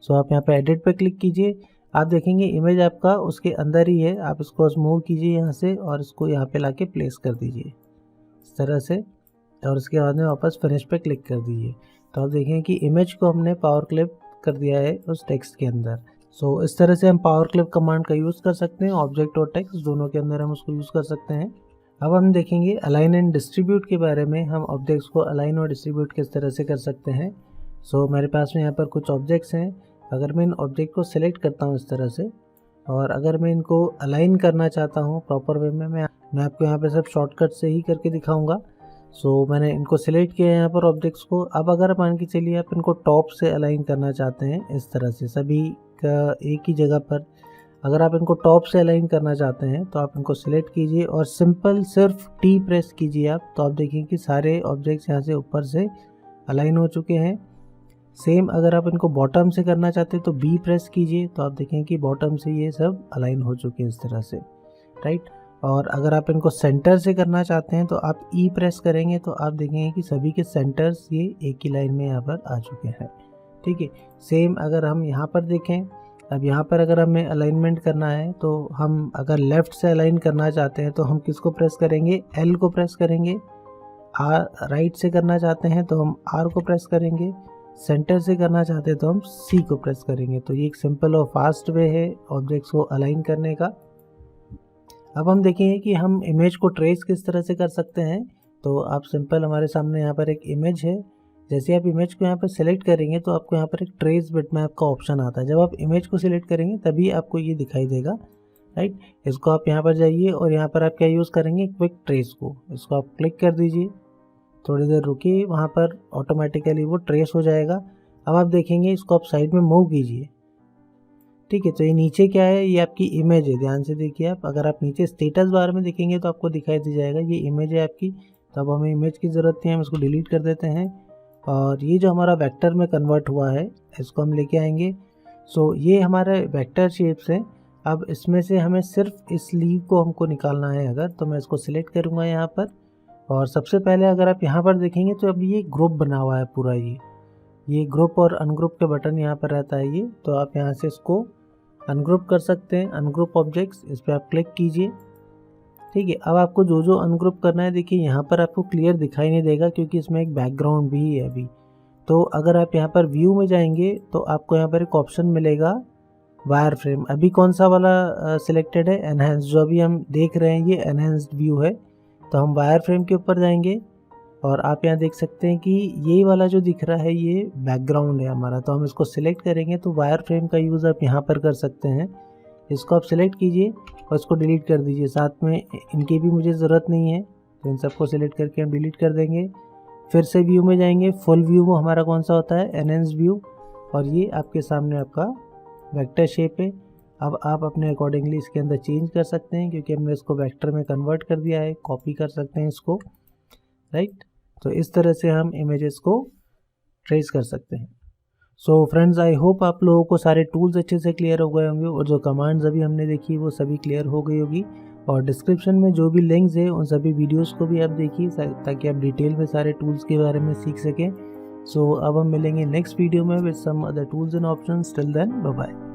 आप यहाँ पे एडिट पे क्लिक कीजिए। आप देखेंगे इमेज आपका उसके अंदर ही है। आप इसको मूव कीजिए यहाँ से और इसको यहाँ पे लाके प्लेस कर दीजिए इस तरह से, और उसके बाद में वापस फिनिश पे क्लिक कर दीजिए। तो आप देखेंगे कि इमेज को हमने पावर क्लिप कर दिया है उस टेक्स्ट के अंदर। इस तरह से हम पावर क्लिप कमांड का यूज़ कर सकते हैं। ऑब्जेक्ट और टेक्स्ट दोनों के अंदर हम उसको यूज़ कर सकते हैं। अब हम देखेंगे अलाइन एंड डिस्ट्रीब्यूट के बारे में। हम ऑब्जेक्ट्स को अलाइन और डिस्ट्रीब्यूट किस तरह से कर सकते हैं। मेरे पास में यहाँ पर कुछ ऑब्जेक्ट्स हैं। अगर मैं इन ऑब्जेक्ट को सिलेक्ट करता हूँ इस तरह से और अगर मैं इनको अलाइन करना चाहता हूँ प्रॉपर वे में, मैं आपको यहाँ पे सब शॉर्टकट से ही करके दिखाऊंगा। मैंने इनको सिलेक्ट किया है यहाँ पर ऑब्जेक्ट्स को। अब अगर मान के चलिए आप इनको टॉप से अलाइन करना चाहते हैं इस तरह से सभी का एक ही जगह पर, अगर आप इनको टॉप से अलाइन करना चाहते हैं तो आप इनको सिलेक्ट कीजिए और सिंपल सिर्फ टी प्रेस कीजिए आप, तो आप देखेंगे कि सारे ऑब्जेक्ट्स यहाँ से ऊपर से अलाइन हो चुके हैं। सेम अगर आप इनको बॉटम से करना चाहते हैं तो बी प्रेस कीजिए तो आप देखेंगे कि बॉटम से ये सब अलाइन हो चुके हैं इस तरह से, राइट। और अगर आप इनको सेंटर से करना चाहते हैं तो आप ई प्रेस करेंगे तो आप देखेंगे कि सभी के सेंटर्स ये एक ही लाइन में यहाँ पर आ चुके हैं, ठीक है। सेम अगर हम यहाँ पर देखें, अब यहाँ पर अगर हमें अलाइनमेंट करना है तो हम अगर लेफ़्ट से अलाइन करना चाहते हैं तो हम किसको प्रेस करेंगे, एल को प्रेस करेंगे। राइट से करना चाहते हैं तो हम आर को प्रेस करेंगे। सेंटर से करना चाहते हैं तो हम सी को प्रेस करेंगे। तो ये एक सिंपल और फास्ट वे है ऑब्जेक्ट्स को अलाइन करने का। अब हम देखेंगे कि हम इमेज को ट्रेस किस तरह से कर सकते हैं। तो आप सिंपल, हमारे सामने यहाँ पर एक इमेज है। जैसे आप इमेज को यहाँ पर सिलेक्ट करेंगे तो आपको यहाँ पर एक ट्रेस बिटमैप का ऑप्शन आता है। जब आप इमेज को सिलेक्ट करेंगे तभी आपको ये दिखाई देगा, राइट। इसको आप यहाँ पर जाइए और यहाँ पर आप क्या यूज़ करेंगे, क्विक ट्रेस को। इसको आप क्लिक कर दीजिए, थोड़ी देर रुकिए, वहाँ पर ऑटोमेटिकली वो ट्रेस हो जाएगा। अब आप देखेंगे इसको आप साइड में मूव कीजिए, ठीक है। तो ये नीचे क्या है, ये आपकी इमेज है, ध्यान से देखिए आप। अगर आप नीचे स्टेटस बार में देखेंगे तो आपको दिखाई दे जाएगा ये इमेज है आपकी। तो अब हमें इमेज की ज़रूरत नहीं है, हम इसको डिलीट कर देते हैं। और ये जो हमारा वेक्टर में कन्वर्ट हुआ है इसको हम लेके आएंगे। ये हमारे वेक्टर शेप्स हैं। अब इसमें से हमें सिर्फ इस लीव को हमको निकालना है अगर, तो मैं इसको सिलेक्ट करूँगा यहाँ पर। और सबसे पहले अगर आप यहाँ पर देखेंगे तो अभी ये ग्रुप बना हुआ है पूरा, ये ग्रुप और अनग्रुप के बटन यहाँ पर रहता है ये। तो आप यहाँ से इसको अनग्रुप कर सकते हैं, अनग्रुप ऑब्जेक्ट्स, इस पर आप क्लिक कीजिए। ठीक है। अब आपको जो जो अनग्रुप करना है, देखिए यहाँ पर आपको क्लियर दिखाई नहीं देगा क्योंकि इसमें एक बैकग्राउंड भी है अभी। तो अगर आप यहाँ पर व्यू में जाएंगे तो आपको यहाँ पर एक ऑप्शन मिलेगा वायर फ्रेम। अभी कौन सा वाला सिलेक्टेड है? एनहेंस। जो अभी हम देख रहे हैं ये एनहेंस्ड व्यू है। तो हम वायर फ्रेम के ऊपर जाएंगे और आप यहाँ देख सकते हैं कि ये वाला जो दिख रहा है ये बैकग्राउंड है हमारा। तो हम इसको सिलेक्ट करेंगे तो वायर फ्रेम का यूज़ आप यहाँ पर कर सकते हैं। इसको आप सिलेक्ट कीजिए और इसको डिलीट कर दीजिए। साथ में इनकी भी मुझे ज़रूरत नहीं है, तो इन सबको सिलेक्ट करके हम डिलीट कर देंगे। फिर से व्यू में जाएंगे। फुल व्यू में हमारा कौन सा होता है? Enhanced view. और ये आपके सामने आपका वेक्टर शेप है। अब आप अपने अकॉर्डिंगली इसके अंदर चेंज कर सकते हैं क्योंकि हमने इसको वेक्टर में कन्वर्ट कर दिया है। कॉपी कर सकते हैं इसको, राइट। तो इस तरह से हम इमेजेस को ट्रेस कर सकते हैं। सो फ्रेंड्स, आई होप आप लोगों को सारे टूल्स अच्छे से क्लियर हो गए होंगे और जो कमांड्स अभी हमने देखी वो सभी क्लियर हो गई होगी। और डिस्क्रिप्शन में जो भी लिंक्स है उन सभी वीडियोस को भी आप देखिए ताकि आप डिटेल में सारे टूल्स के बारे में सीख सकें। सो अब हम मिलेंगे नेक्स्ट वीडियो में with some other tools and options. Till then bye bye.